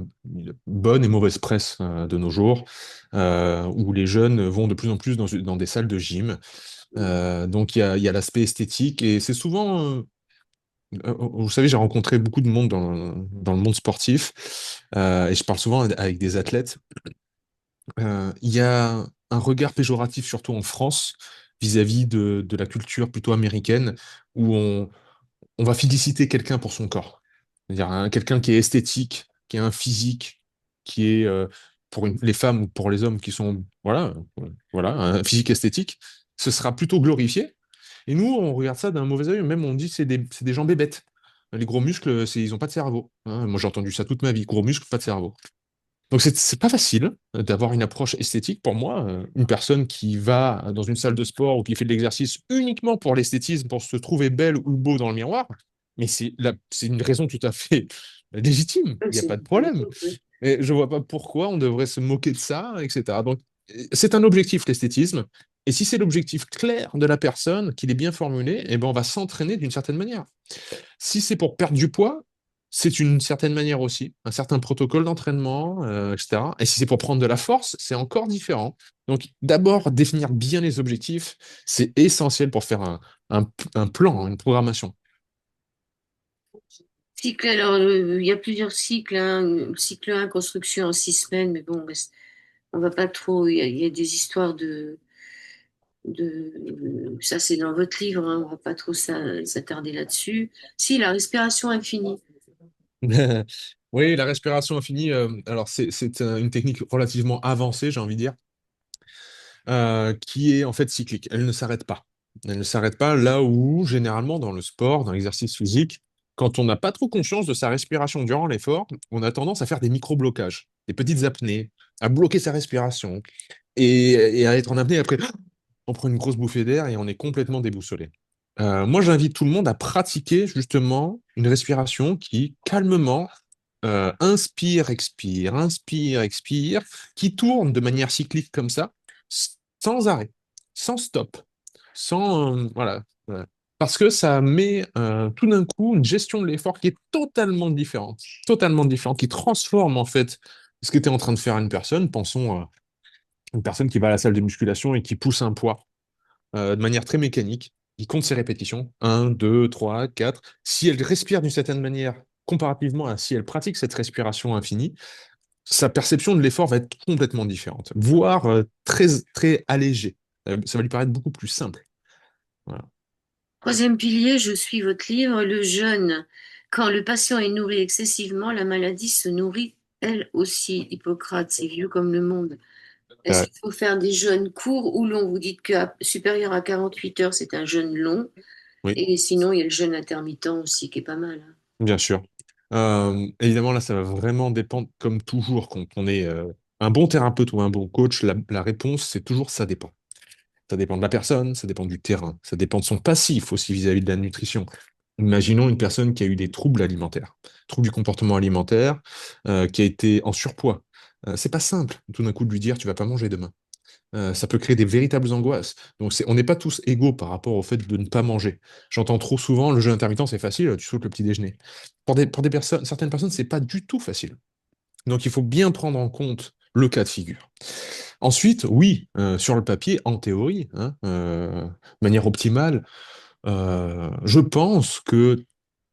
bonne et mauvaise presse de nos jours, où les jeunes vont de plus en plus dans des salles de gym. Donc il y a l'aspect esthétique et c'est souvent, vous savez, j'ai rencontré beaucoup de monde dans le monde sportif et je parle souvent avec des athlètes. Il y a un regard péjoratif, surtout en France, vis-à-vis de la culture plutôt américaine, où on va féliciter quelqu'un pour son corps. C'est-à-dire quelqu'un qui est esthétique, qui a un physique, qui est pour les femmes ou pour les hommes qui sont voilà, un physique esthétique, ce sera plutôt glorifié. Et nous, on regarde ça d'un mauvais œil, même on dit c'est des gens bébêtes. Les gros muscles, ils n'ont pas de cerveau. Hein. Moi, j'ai entendu ça toute ma vie. Gros muscles, pas de cerveau. Donc, c'est pas facile d'avoir une approche esthétique. Pour moi, une personne qui va dans une salle de sport ou qui fait de l'exercice uniquement pour l'esthétisme, pour se trouver belle ou beau dans le miroir, mais c'est une raison tout à fait légitime. Il n'y a C'est pas de problème. oui. Mais je vois pas pourquoi on devrait se moquer de ça, etc. Donc, c'est un objectif, l'esthétisme. Et si c'est l'objectif clair de la personne, qu'il est bien formulé, eh ben, on va s'entraîner d'une certaine manière. Si c'est pour perdre du poids, c'est une certaine manière aussi, un certain protocole d'entraînement, etc. Et si c'est pour prendre de la force, c'est encore différent. Donc, d'abord, définir bien les objectifs, c'est essentiel pour faire un plan, une programmation. Cycle, alors, il y a plusieurs cycles, hein. Le cycle 1, construction en 6 semaines, mais bon, on va pas trop. Il y a des histoires ça, c'est dans votre livre, hein, on va pas trop s'attarder là-dessus. Si, la respiration infinie. Oui, la respiration infinie, alors c'est une technique relativement avancée, j'ai envie de dire, qui est en fait cyclique. Elle ne s'arrête pas. Elle ne s'arrête pas là où, généralement, dans le sport, dans l'exercice physique, quand on n'a pas trop conscience de sa respiration durant l'effort, on a tendance à faire des micro-blocages, des petites apnées, à bloquer sa respiration et à être en apnée. Après, on prend une grosse bouffée d'air et on est complètement déboussolé. Moi, j'invite tout le monde à pratiquer justement une respiration qui, calmement, inspire, expire, qui tourne de manière cyclique comme ça, sans arrêt, sans stop, sans voilà, parce que ça met tout d'un coup une gestion de l'effort qui est totalement différente, qui transforme en fait ce qu'était en train de faire une personne. Pensons à une personne qui va à la salle de musculation et qui pousse un poids de manière très mécanique. Il compte ses répétitions. Un, 2, 3, 4. Si elle respire d'une certaine manière, comparativement à si elle pratique cette respiration infinie, sa perception de l'effort va être complètement différente, voire très, très allégée. Ça va lui paraître beaucoup plus simple. Voilà. Troisième pilier, je suis votre livre, le jeûne. Quand le patient est nourri excessivement, la maladie se nourrit elle aussi. Hippocrate, c'est vieux comme le monde. Est-ce Euh, qu'il faut faire des jeûnes courts ou longs? Vous dites que supérieur à 48 heures, c'est un jeûne long. oui, Et sinon, il y a le jeûne intermittent aussi, qui est pas mal, hein. bien sûr. Évidemment, là, ça va vraiment dépendre, comme toujours, quand on est un bon thérapeute ou un bon coach, la réponse, c'est toujours ça dépend. Ça dépend de la personne, ça dépend du terrain, ça dépend de son passif aussi vis-à-vis de la nutrition. Imaginons une personne qui a eu des troubles alimentaires, troubles du comportement alimentaire, qui a été en surpoids. C'est pas simple, tout d'un coup, de lui dire tu vas pas manger demain. Ça peut créer des véritables angoisses. Donc, on n'est pas tous égaux par rapport au fait de ne pas manger. J'entends trop souvent le jeûne intermittent, c'est facile, tu sautes le petit déjeuner. Pour des personnes, certaines personnes, c'est pas du tout facile. Donc, il faut bien prendre en compte le cas de figure. Ensuite, oui, sur le papier, en théorie, hein, de manière optimale, je pense que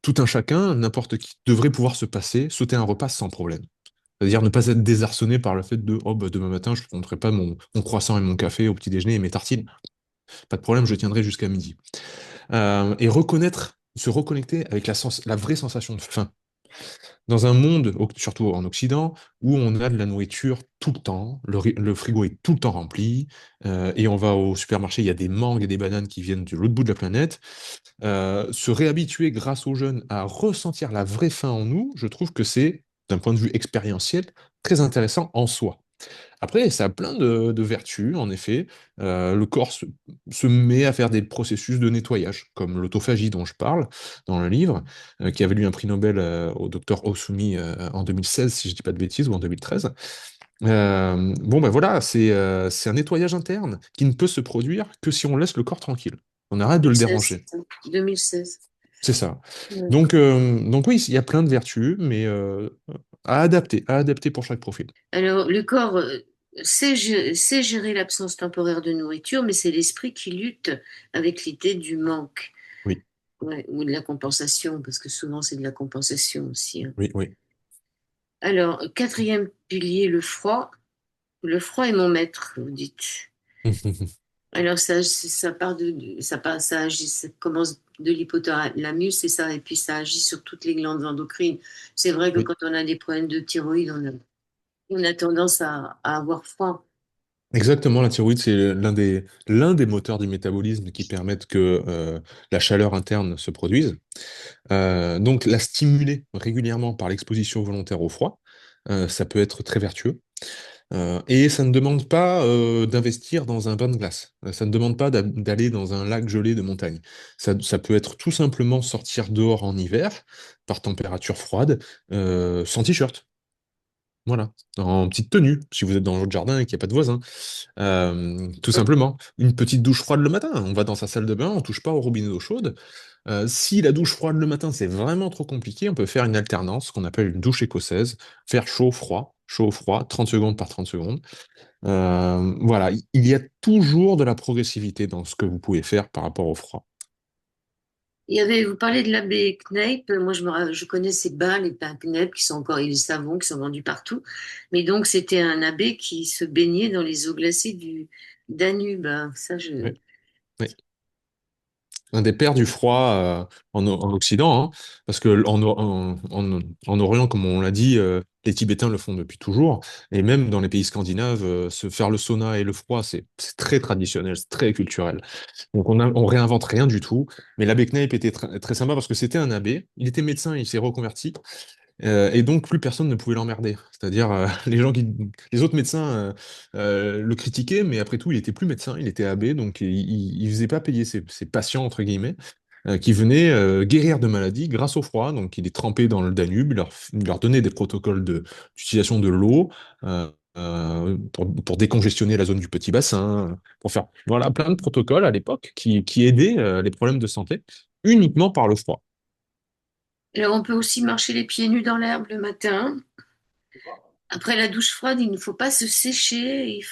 tout un chacun, n'importe qui, devrait pouvoir se passer, sauter un repas sans problème. C'est-à-dire ne pas être désarçonné par le fait de oh, bah, demain matin, je ne prendrai pas mon croissant et mon café au petit déjeuner et mes tartines. Pas de problème, je tiendrai jusqu'à midi. Et reconnaître, se reconnecter avec la vraie sensation de faim. Dans un monde, surtout en Occident, où on a de la nourriture tout le temps, le frigo est tout le temps rempli, et on va au supermarché, il y a des mangues et des bananes qui viennent de l'autre bout de la planète. Se réhabituer grâce aux jeunes à ressentir la vraie faim en nous, je trouve que c'est, d'un point de vue expérientiel, très intéressant en soi. Après, ça a plein de vertus, en effet. Le corps se met à faire des processus de nettoyage, comme l'autophagie dont je parle dans le livre, qui avait eu un prix Nobel au docteur Osumi en 2016, si je dis pas de bêtises, ou en 2013. Bon, ben voilà, c'est un nettoyage interne qui ne peut se produire que si on laisse le corps tranquille. On arrête de le 2016, déranger. c'est ça. 2016. C'est ça. Ouais. Donc oui, il y a plein de vertus, mais à adapter pour chaque profil. Alors, le corps sait gérer l'absence temporaire de nourriture, mais c'est l'esprit qui lutte avec l'idée du manque. Oui, Ouais, ou de la compensation, parce que souvent c'est de la compensation aussi, hein. oui, oui. Alors, quatrième pilier, le froid. Le froid est mon maître, vous dites. Alors, ça part ça agit, ça commence de l'hypothalamus et ça, et puis ça agit sur toutes les glandes endocrines. C'est vrai que Oui. quand on a des problèmes de thyroïde, on a tendance à avoir froid. Exactement, la thyroïde, c'est l'un des moteurs du métabolisme qui permettent que la chaleur interne se produise. Donc, la stimuler régulièrement par l'exposition volontaire au froid, ça peut être très vertueux. Et ça ne demande pas d'investir dans un bain de glace. Ça ne demande pas d'aller dans un lac gelé de montagne. Ça peut être tout simplement sortir dehors en hiver, par température froide, sans t-shirt. Voilà, en petite tenue, si vous êtes dans votre jardin et qu'il n'y a pas de voisins. Tout simplement. Une petite douche froide le matin. On va dans sa salle de bain, on touche pas au robinet d'eau chaude. Si la douche froide le matin, c'est vraiment trop compliqué, on peut faire une alternance, ce qu'on appelle une douche écossaise. Faire chaud, froid, 30 secondes par 30 secondes. Voilà, il y a toujours de la progressivité dans ce que vous pouvez faire par rapport au froid. Vous parlez de l'abbé Kneipp. Moi, je connais ces bains, les bains Kneipp, qui sont encore, et les savons qui sont vendus partout. Mais donc, c'était un abbé qui se baignait dans les eaux glacées du Danube. Ça, Oui, oui. Un des pères du froid en Occident, hein, parce que en Orient, comme on l'a dit, les Tibétains le font depuis toujours, et même dans les pays scandinaves, se faire le sauna et le froid, c'est très traditionnel, c'est très culturel. Donc on réinvente rien du tout, mais l'abbé Kneipp était très sympa parce que c'était un abbé, il était médecin, il s'est reconverti, et donc, plus personne ne pouvait l'emmerder. C'est-à-dire, les autres médecins le critiquaient, mais après tout, il était plus médecin, il était abbé, donc il faisait pas payer ses patients, entre guillemets, qui venaient guérir de maladies grâce au froid. Donc, il est trempé dans le Danube, il leur donnait des protocoles d'utilisation de l'eau pour décongestionner la zone du petit bassin, pour faire voilà, plein de protocoles à l'époque qui aidaient les problèmes de santé uniquement par le froid. Alors, on peut aussi marcher les pieds nus dans l'herbe le matin. Après la douche froide, il ne faut pas se sécher. Il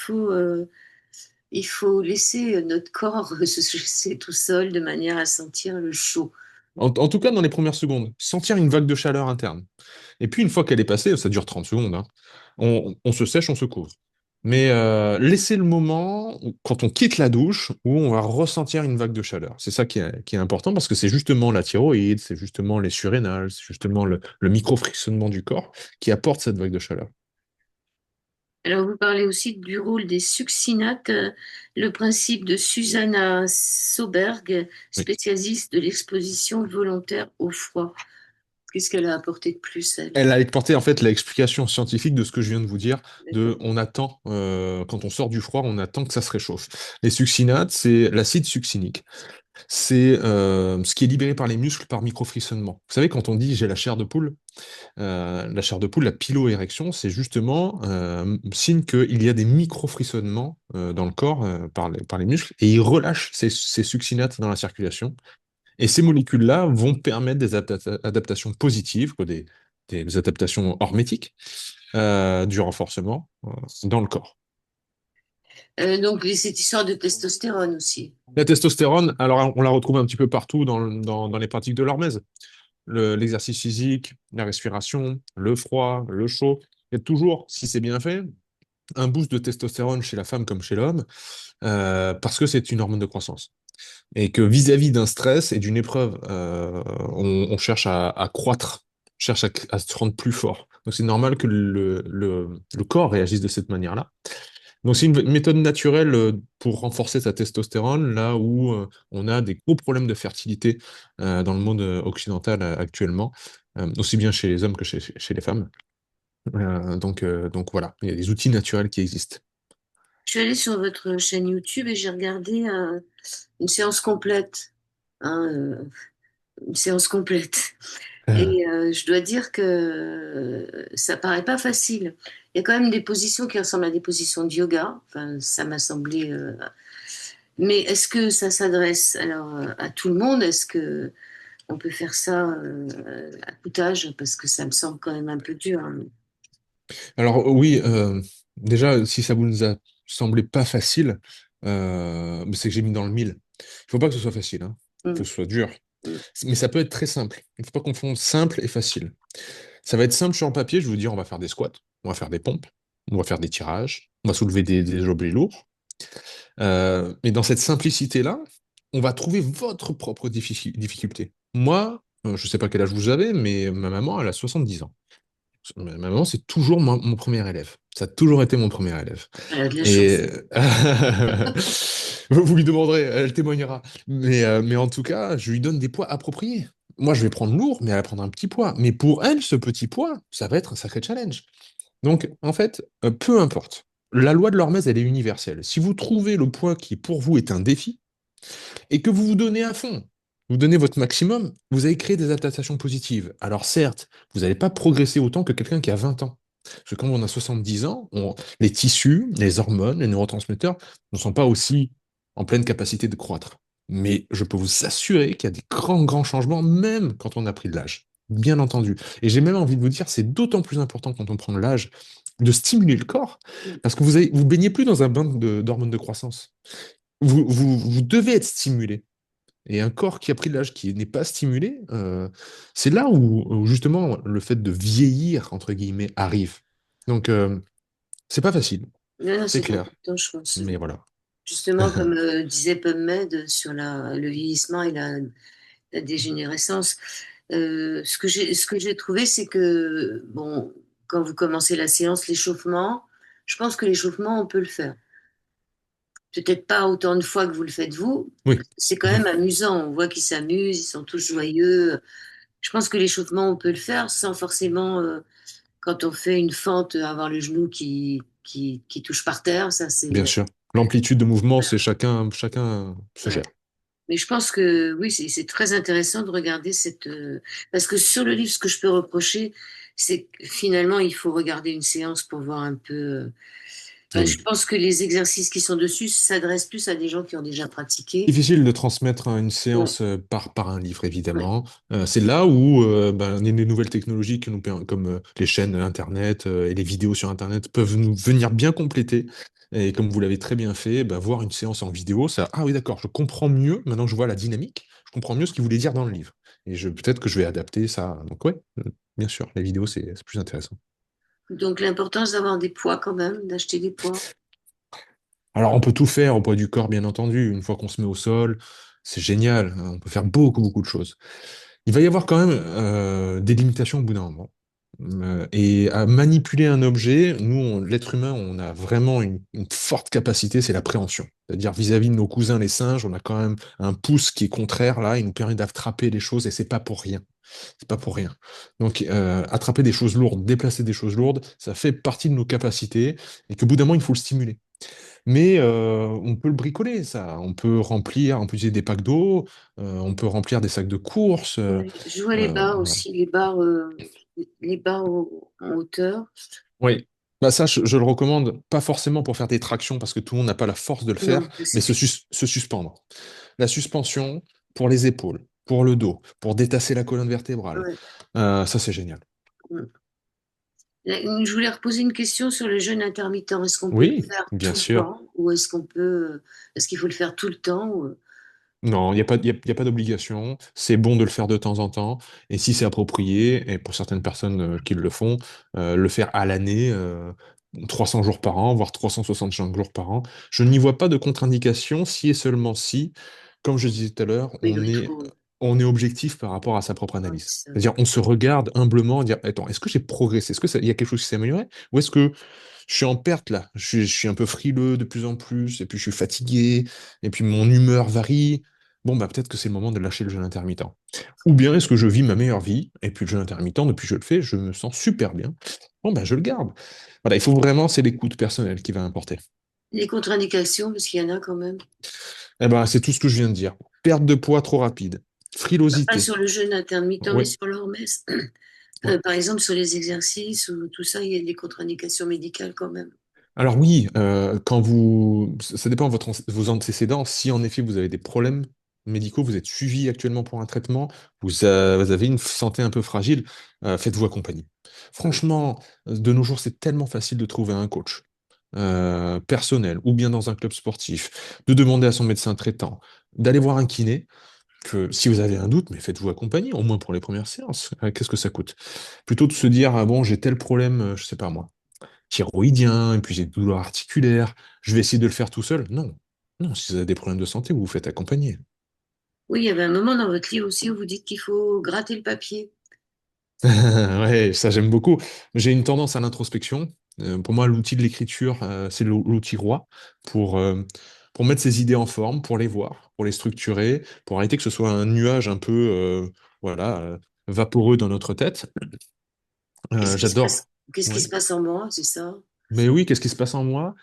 faut laisser notre corps se sécher tout seul de manière à sentir le chaud. En tout cas, dans les premières secondes, sentir une vague de chaleur interne. Et puis, une fois qu'elle est passée, ça dure 30 secondes, hein, on se sèche, on se couvre. Mais laissez le moment quand on quitte la douche où on va ressentir une vague de chaleur. C'est ça qui est important parce que c'est justement la thyroïde, c'est justement les surrénales, c'est justement le micro-frictionnement du corps qui apporte cette vague de chaleur. Alors, vous parlez aussi du rôle des succinates, le principe de Susanna Soberg, Oui. spécialiste de l'exposition volontaire au froid. Qu'est-ce qu'elle a apporté de plus, elle? Elle a porté en fait l'explication scientifique de ce que je viens de vous dire, D'accord. on attend, quand on sort du froid, on attend que ça se réchauffe. Les succinates, c'est l'acide succinique. C'est ce qui est libéré par les muscles par micro-frictionnement. Vous savez, quand on dit j'ai la chair de poule, la piloérection, c'est justement signe qu'il y a des micro-frissonnements dans le corps par les muscles et ils relâchent ces succinates dans la circulation. Et ces molécules-là vont permettre des adaptations positives, quoi, des adaptations hormétiques, du renforcement dans le corps. Donc, cette histoire de testostérone aussi. La testostérone, alors on la retrouve un petit peu partout dans les pratiques de l'hormèse. L'exercice physique, la respiration, le froid, le chaud. Il y a toujours, si c'est bien fait, un boost de testostérone chez la femme comme chez l'homme, parce que c'est une hormone de croissance. Et que vis-à-vis d'un stress et d'une épreuve, on cherche à croître, on cherche à se rendre plus fort. Donc c'est normal que le corps réagisse de cette manière-là. Donc c'est une méthode naturelle pour renforcer sa testostérone, là où on a des gros problèmes de fertilité dans le monde occidental actuellement, aussi bien chez les hommes que chez les femmes. Donc voilà, il y a des outils naturels qui existent. Je suis allée sur votre chaîne YouTube et j'ai regardé une séance complète. Hein, une séance complète. Euh, Et je dois dire que ça paraît pas facile. Il y a quand même des positions qui ressemblent à des positions de yoga. Enfin, ça m'a semblé. Mais est-ce que ça s'adresse alors à tout le monde? Est-ce que on peut faire ça à tout âge? Parce que ça me semble quand même un peu dur, hein. alors oui, déjà, si ça vous a semblé pas facile, c'est que j'ai mis dans le mille. Il faut pas que ce soit facile, hein. Il faut Mm, que ce soit dur. mm. Mais ça peut être très simple. Il ne faut pas confondre simple et facile. Ça va être simple sur le papier, je vais vous dire, on va faire des squats, on va faire des pompes, on va faire des tirages, on va soulever des objets lourds. Mais dans cette simplicité-là, on va trouver votre propre difficulté. Moi, je ne sais pas quel âge vous avez, mais ma maman, elle a 70 ans. Ma maman, c'est toujours mon premier élève. Ça a toujours été mon premier élève. Elle a de la Et chance. vous lui demanderez, elle témoignera. Mais en tout cas, je lui donne des poids appropriés. Moi, je vais prendre lourd, mais elle va prendre un petit poids. Mais pour elle, ce petit poids, ça va être un sacré challenge. Donc, en fait, peu importe. La loi de l'Hormèse, elle est universelle. Si vous trouvez le poids qui, pour vous, est un défi, et que vous vous donnez à fond, vous donnez votre maximum, vous allez créer des adaptations positives. Alors certes, vous n'allez pas progresser autant que quelqu'un qui a 20 ans. Parce que quand on a 70 ans, les tissus, les hormones, les neurotransmetteurs ne sont pas aussi en pleine capacité de croître. Mais je peux vous assurer qu'il y a des grands, grands changements, même quand on a pris de l'âge. Bien entendu. Et j'ai même envie de vous dire, c'est d'autant plus important quand on prend de l'âge de stimuler le corps, parce que vous baignez plus dans un bain d'hormones de croissance. Vous devez être stimulé. Et un corps qui a pris de l'âge, qui n'est pas stimulé, c'est là où, justement le fait de vieillir, entre guillemets, arrive. Donc, c'est pas facile, Non, non, c'est c'est clair. important, je pense. Mais voilà. Justement, comme disait PubMed sur le vieillissement et la dégénérescence. Ce que j'ai trouvé, c'est que, bon, quand vous commencez la séance, l'échauffement, je pense que l'échauffement, on peut le faire. Peut-être pas autant de fois que vous le faites vous. Oui. C'est quand Mhm. même amusant. On voit qu'ils s'amusent, ils sont tous joyeux. Je pense que l'échauffement, on peut le faire sans forcément, quand on fait une fente, avoir le genou qui touche par terre. Ça, Bien c'est. sûr. L'amplitude de mouvement, c'est chacun se Ouais. gère. Mais je pense que oui, c'est très intéressant de regarder cette. Parce que sur le livre, ce que je peux reprocher, c'est que finalement, il faut regarder une séance pour voir un peu. Ah Enfin, je oui. pense que les exercices qui sont dessus s'adressent plus à des gens qui ont déjà pratiqué. Difficile de transmettre une Ouais, séance par un livre, ouais, évidemment. C'est là où les nouvelles technologies comme les chaînes Internet et les vidéos sur Internet peuvent nous venir bien compléter. Et comme vous l'avez très bien fait, voir une séance en vidéo, ça, ah oui, d'accord, je comprends mieux, maintenant que je vois la dynamique, je comprends mieux ce qu'il voulait dire dans le livre. Et peut-être que je vais adapter ça. Donc ouais, bien sûr, les vidéos, c'est plus intéressant. Donc l'importance d'avoir des poids quand même, d'acheter des poids. Alors, on peut tout faire au poids du corps, bien entendu. Une fois qu'on se met au sol, c'est génial, hein. On peut faire beaucoup, beaucoup de choses. Il va y avoir quand même des limitations au bout d'un moment. Et à manipuler un objet, nous, l'être humain, on a vraiment une forte capacité, c'est l'appréhension. C'est-à-dire vis-à-vis de nos cousins les singes, on a quand même un pouce qui est contraire là, il nous permet d'attraper les choses et c'est pas pour rien. C'est pas pour rien. Donc, attraper des choses lourdes, déplacer des choses lourdes, ça fait partie de nos capacités et qu'au bout d'un moment, il faut le stimuler. Mais on peut le bricoler, ça. On peut remplir, on peut utiliser des packs d'eau, on peut remplir des sacs de course. Ouais. Je vois les barres Voilà. aussi, les barres en hauteur. Oui. Bah ça, je le recommande pas forcément pour faire des tractions parce que tout le monde n'a pas la force de le faire, Non, je mais sais. se suspendre. La suspension pour les épaules, pour le dos, pour détasser la colonne vertébrale. Ouais. Ça, c'est génial. Je voulais reposer une question sur le jeûne intermittent. Est-ce qu'on peut le Oui, faire bien tout le sûr. temps ou est-ce qu'il faut le faire tout le temps Non, il n'y a pas, y a pas d'obligation. C'est bon de le faire de temps en temps. Et si c'est approprié, et pour certaines personnes qui le font, le faire à l'année, 300 jours par an, voire 365 jours par an. Je n'y vois pas de contre-indication si et seulement si, comme je disais tout à l'heure, il doit trop. on est objectif par rapport à sa propre Ouais, analyse. c'est ça. C'est-à-dire, on se regarde humblement et dire, attends, est-ce que j'ai progressé? Est-ce que il y a quelque chose qui s'est amélioré? Ou est-ce que je suis en perte là? Je suis un peu frileux de plus en plus, et puis je suis fatigué, et puis mon humeur varie. Bon, bah peut-être que c'est le moment de lâcher le jeûne intermittent. Ou bien est-ce que je vis ma meilleure vie, et puis le jeûne intermittent, depuis que je le fais, je me sens super bien. Bon, bah je le garde. Voilà, il faut vraiment, c'est l'écoute personnelle qui va importer. Les contre-indications, parce qu'il y en a quand même. Eh ben, c'est tout ce que je viens de dire. Perte de poids trop rapide, Pas frilosité. sur le jeûne intermittent, mais Oui, sur l'hormèse. ouais. Par exemple, sur les exercices ou tout ça, il y a des contre-indications médicales quand même. Alors oui, quand vous, ça dépend de vos antécédents. Si en effet vous avez des problèmes médicaux, vous êtes suivi actuellement pour un traitement, vous avez une santé un peu fragile, faites-vous accompagner. Ouais. Franchement, de nos jours, c'est tellement facile de trouver un coach personnel ou bien dans un club sportif, de demander à son médecin traitant, d'aller voir un kiné. Que si vous avez un doute, mais faites-vous accompagner, au moins pour les premières séances. Qu'est-ce que ça coûte? Plutôt de se dire, ah bon, j'ai tel problème, je sais pas moi thyroïdien, et puis j'ai des douleurs articulaires, je vais essayer de le faire tout seul. Non. Non, si vous avez des problèmes de santé, vous vous faites accompagner. Oui, il y avait un moment dans votre livre aussi où vous dites qu'il faut gratter le papier. Ouais, ça j'aime beaucoup. J'ai une tendance à l'introspection. Pour moi, l'outil de l'écriture, c'est l'outil roi pour mettre ses idées en forme, pour les voir, pour les structurer, pour arrêter que ce soit un nuage un peu voilà, vaporeux dans notre tête. Qu'est-ce qui se J'adore. passe? Qu'est-ce qui Ouais. se passe en moi, c'est ça? Mais oui, qu'est-ce qui se passe en moi?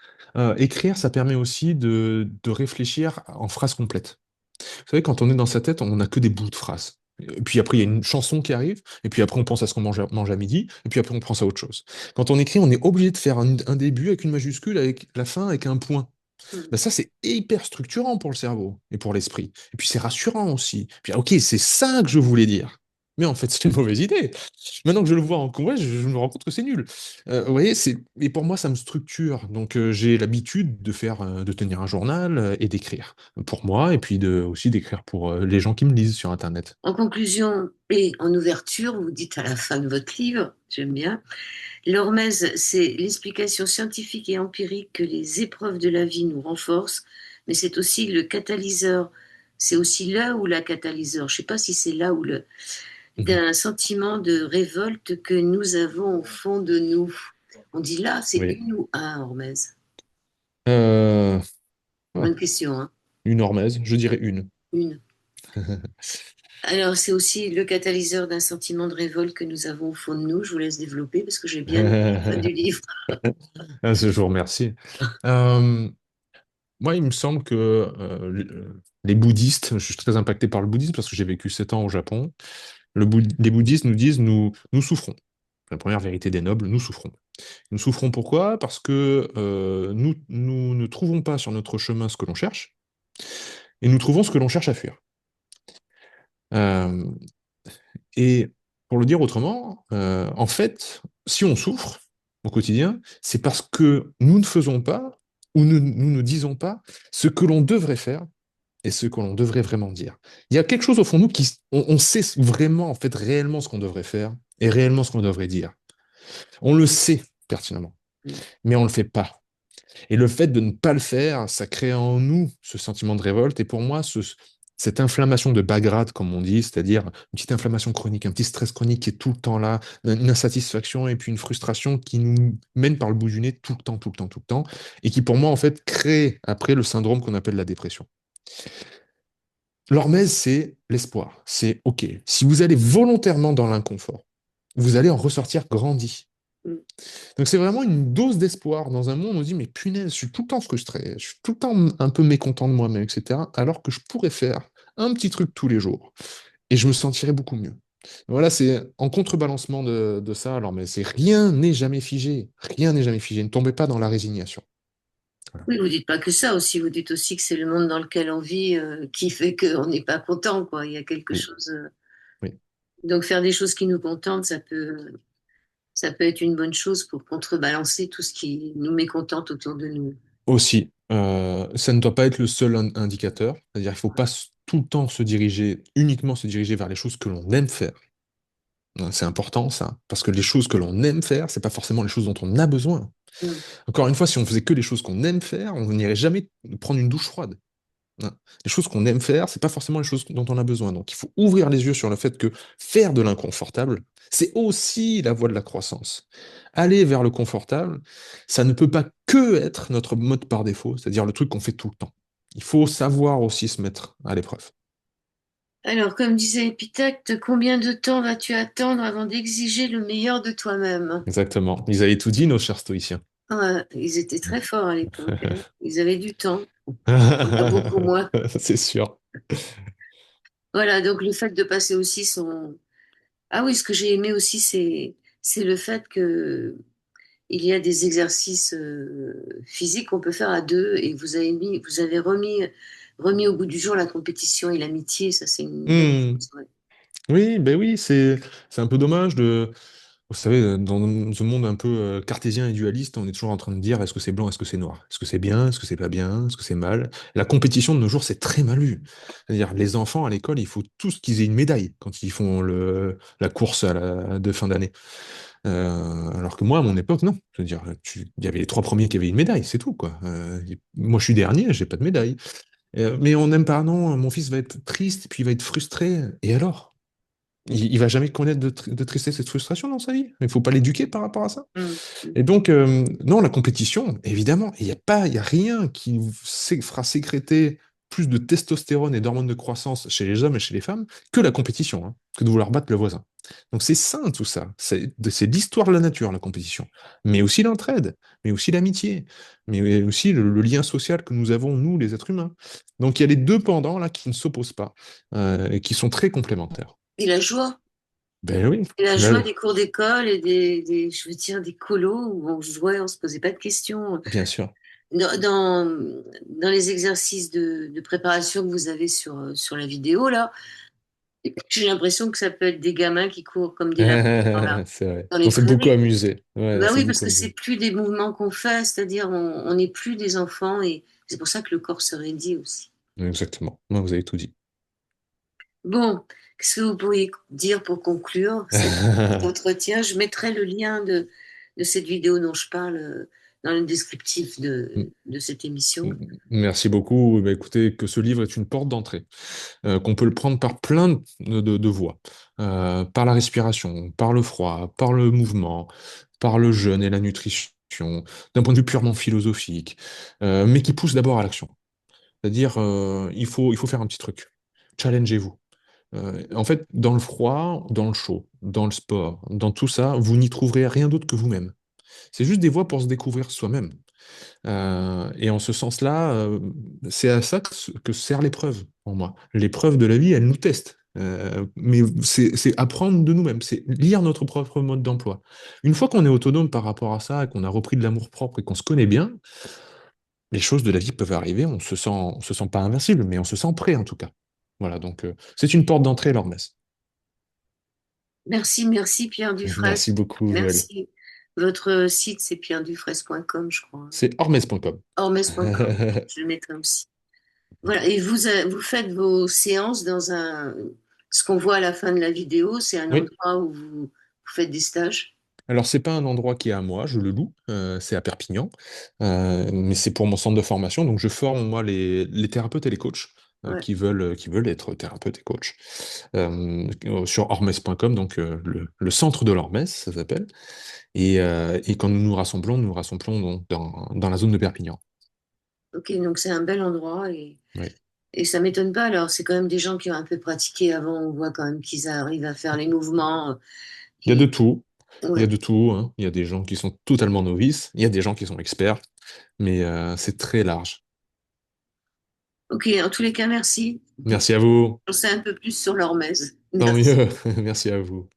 Écrire, ça permet aussi de réfléchir en phrases complètes. Vous savez, quand on est dans sa tête, on n'a que des bouts de phrases. Et puis après, il y a une chanson qui arrive, et puis après, on pense à ce qu'on mange à midi, et puis après, on pense à autre chose. Quand on écrit, on est obligé de faire un début avec une majuscule, avec la fin avec un point. Hmm. Ben ça, c'est hyper structurant pour le cerveau et pour l'esprit. Et puis, c'est rassurant aussi. Puis, ok, c'est ça que je voulais dire. Mais en fait, c'est une mauvaise idée. Maintenant que je le vois en congrès, je me rends compte que c'est nul. Vous voyez, et pour moi, ça me structure. Donc, j'ai l'habitude de de tenir un journal et d'écrire pour moi, et puis aussi d'écrire pour les gens qui me lisent sur Internet. En conclusion et en ouverture, vous dites à la fin de votre livre, j'aime bien, l'hormèse, c'est l'explication scientifique et empirique que les épreuves de la vie nous renforcent, mais c'est aussi le catalyseur, c'est aussi là où la catalyseur, je ne sais pas si c'est là où Mhm. d'un sentiment de révolte que nous avons au fond de nous. On dit là, c'est Oui. une ou un hormèse? Euh, ah, Bonne question, hein? une hormèse, je dirais une. Une. Alors, c'est aussi le catalyseur d'un sentiment de révolte que nous avons au fond de nous. Je vous laisse développer parce que j'ai bien aimé la fin du livre. Ah, je vous remercie. Euh, Moi, il me semble que les bouddhistes, je suis très impacté par le bouddhisme parce que j'ai vécu 7 ans au Japon. Les bouddhistes nous disent, nous souffrons. La première vérité des nobles, nous souffrons. Nous souffrons pourquoi? Parce que nous ne trouvons pas sur notre chemin ce que l'on cherche et nous trouvons ce que l'on cherche à fuir. Euh, et pour le dire autrement, en fait, si on souffre au quotidien, c'est parce que nous ne faisons pas ou nous ne disons pas ce que l'on devrait faire et ce que l'on devrait vraiment dire. Il y a quelque chose au fond de nous on sait vraiment, en fait, réellement ce qu'on devrait faire et réellement ce qu'on devrait dire. On le sait. pertinemment. Mm. Mais on ne le fait pas. Et le fait de ne pas le faire, ça crée en nous ce sentiment de révolte. Et pour moi, cette inflammation de Bagrade, comme on dit, c'est-à-dire une petite inflammation chronique, un petit stress chronique qui est tout le temps là, une insatisfaction et puis une frustration qui nous mène par le bout du nez tout le temps, tout le temps, tout le temps, et qui pour moi, en fait, crée après le syndrome qu'on appelle la dépression. L'hormèse, c'est l'espoir. C'est OK. Si vous allez volontairement dans l'inconfort, vous allez en ressortir grandi. Mm. Donc c'est vraiment une dose d'espoir dans un monde où on dit mais punaise, je suis tout le temps frustré, je suis tout le temps un peu mécontent de moi-même, etc. Alors que je pourrais faire un petit truc tous les jours et je me sentirais beaucoup mieux. Voilà, c'est en contrebalancement de ça. Alors, mais c'est rien n'est jamais figé, rien n'est jamais figé. Ne tombez pas dans la résignation. Voilà. Oui, vous dites pas que ça aussi, vous dites aussi que c'est le monde dans lequel on vit qui fait qu'on n'est pas content, quoi. Il y a quelque Oui, chose. oui. Donc faire des choses qui nous contentent, ça peut être une bonne chose pour contrebalancer tout ce qui nous mécontente autour de nous. Aussi, ça ne doit pas être le seul indicateur. C'est-à-dire, il ne faut pas tout le temps se diriger, uniquement se diriger vers les choses que l'on aime faire. C'est important ça, parce que les choses que l'on aime faire, c'est pas forcément les choses dont on a besoin. Mm. Encore une fois, si on faisait que les choses qu'on aime faire, on n'irait jamais prendre une douche froide. Hein. Les choses qu'on aime faire, c'est pas forcément les choses dont on a besoin. Donc il faut ouvrir les yeux sur le fait que faire de l'inconfortable, c'est aussi la voie de la croissance. Aller vers le confortable, ça ne peut pas que être notre mode par défaut, c'est-à-dire le truc qu'on fait tout le temps. Il faut savoir aussi se mettre à l'épreuve. Alors, comme disait Épictète, combien de temps vas-tu attendre avant d'exiger le meilleur de toi-même? Exactement. Ils avaient tout dit, nos chers stoïciens. Ouais, ils étaient très forts à l'époque, hein. Ils avaient du temps. On a beaucoup moins. C'est sûr. Voilà, donc le fait de passer aussi son... Ah oui, ce que j'ai aimé aussi, c'est le fait que il y a des exercices physiques qu'on peut faire à deux et vous avez remis au goût du jour la compétition et l'amitié. Ça, c'est une belle Hmm. chose. Ouais. Oui, ben oui, c'est un peu dommage de. Vous savez, dans ce monde un peu cartésien et dualiste, on est toujours en train de dire est-ce que c'est blanc, est-ce que c'est noir? Est-ce que c'est bien, est-ce que c'est pas bien, est-ce que c'est mal? La compétition de nos jours, c'est très mal vu. C'est-à-dire, les enfants à l'école, il faut tous qu'ils aient une médaille quand ils font la course de fin d'année. Alors que moi, à mon époque, non. C'est-à-dire, il y avait les trois premiers qui avaient une médaille, c'est tout, quoi. Moi, je suis dernier, j'ai pas de médaille. Mais on n'aime pas, non, mon fils va être triste, puis il va être frustré. Et alors? Il va jamais connaître de tristesse et de frustration dans sa vie. Il faut pas l'éduquer par rapport à ça. Mm, mm. Et donc, non, la compétition, évidemment, il y a rien qui fera sécréter plus de testostérone et d'hormones de croissance chez les hommes et chez les femmes que la compétition, hein, que de vouloir battre le voisin. Donc c'est sain tout ça. C'est l'histoire de la nature, la compétition. Mais aussi l'entraide, mais aussi l'amitié, mais aussi le lien social que nous avons, nous, les êtres humains. Donc il y a les deux pendants là qui ne s'opposent pas, et qui sont très complémentaires. Et la joie. Ben oui, Et la joie là, des cours d'école et je veux dire, des colos où on jouait, on se posait pas de questions. bien sûr. Dans les exercices de préparation que vous avez sur la vidéo, là, j'ai l'impression que ça peut être des gamins qui courent comme des lapins C'est vrai. dans les On s'est beaucoup prairies. amusé. Ouais, on Bah s'est oui, parce beaucoup que c'est amusé. plus des mouvements qu'on fait, c'est-à-dire on n'est plus des enfants et c'est pour ça que le corps se raidit aussi. Exactement. Moi, vous avez tout dit. Bon, qu'est-ce que vous pourriez dire pour conclure cet entretien? Je mettrai le lien de cette vidéo dont je parle dans le descriptif de cette émission. Merci beaucoup. Bah, écoutez, que ce livre est une porte d'entrée, qu'on peut le prendre par plein de voies. Par la respiration, par le froid, par le mouvement, par le jeûne et la nutrition, d'un point de vue purement philosophique, mais qui pousse d'abord à l'action. C'est-à-dire, il faut faire un petit truc. Challengez-vous. En fait, dans le froid, dans le chaud, dans le sport, dans tout ça, vous n'y trouverez rien d'autre que vous-même. C'est juste des voies pour se découvrir soi-même. Et en ce sens-là, c'est à ça que sert l'épreuve pour moi. L'épreuve de la vie, elle nous teste. Mais c'est apprendre de nous-mêmes, c'est lire notre propre mode d'emploi. Une fois qu'on est autonome par rapport à ça, qu'on a repris de l'amour-propre et qu'on se connaît bien, les choses de la vie peuvent arriver, on se sent pas invincible, mais on se sent prêt en tout cas. Voilà, donc c'est une porte d'entrée, l'Hormèse. Merci, merci Pierre Dufresne. Merci beaucoup, Joël. Merci. Votre site, c'est pierredufresne.com, je crois. C'est hormèse.com. Ormes.com, je le mettrai aussi. Voilà, et vous faites vos séances ce qu'on voit à la fin de la vidéo, c'est un Oui, endroit où vous faites des stages. Alors, c'est pas un endroit qui est à moi, je le loue, c'est à Perpignan, mais c'est pour mon centre de formation, donc je forme moi les thérapeutes et les coachs Ouais. qui veulent être thérapeutes et coachs sur hormez.com, donc le centre de l'Hormez, ça s'appelle. Et quand nous nous rassemblons donc dans la zone de Perpignan. Ok, donc c'est un bel endroit Oui. et ça m'étonne pas. Alors, c'est quand même des gens qui ont un peu pratiqué avant. On voit quand même qu'ils arrivent à faire les mouvements. Il y a de Et tout, il y a ouais. de tout, hein. Il y a des gens qui sont totalement novices, il y a des gens qui sont experts, mais c'est très large. Ok, en tous les cas, merci. Merci à vous, J'en sais un peu plus sur l'hormèse. tant Merci. mieux, merci à vous.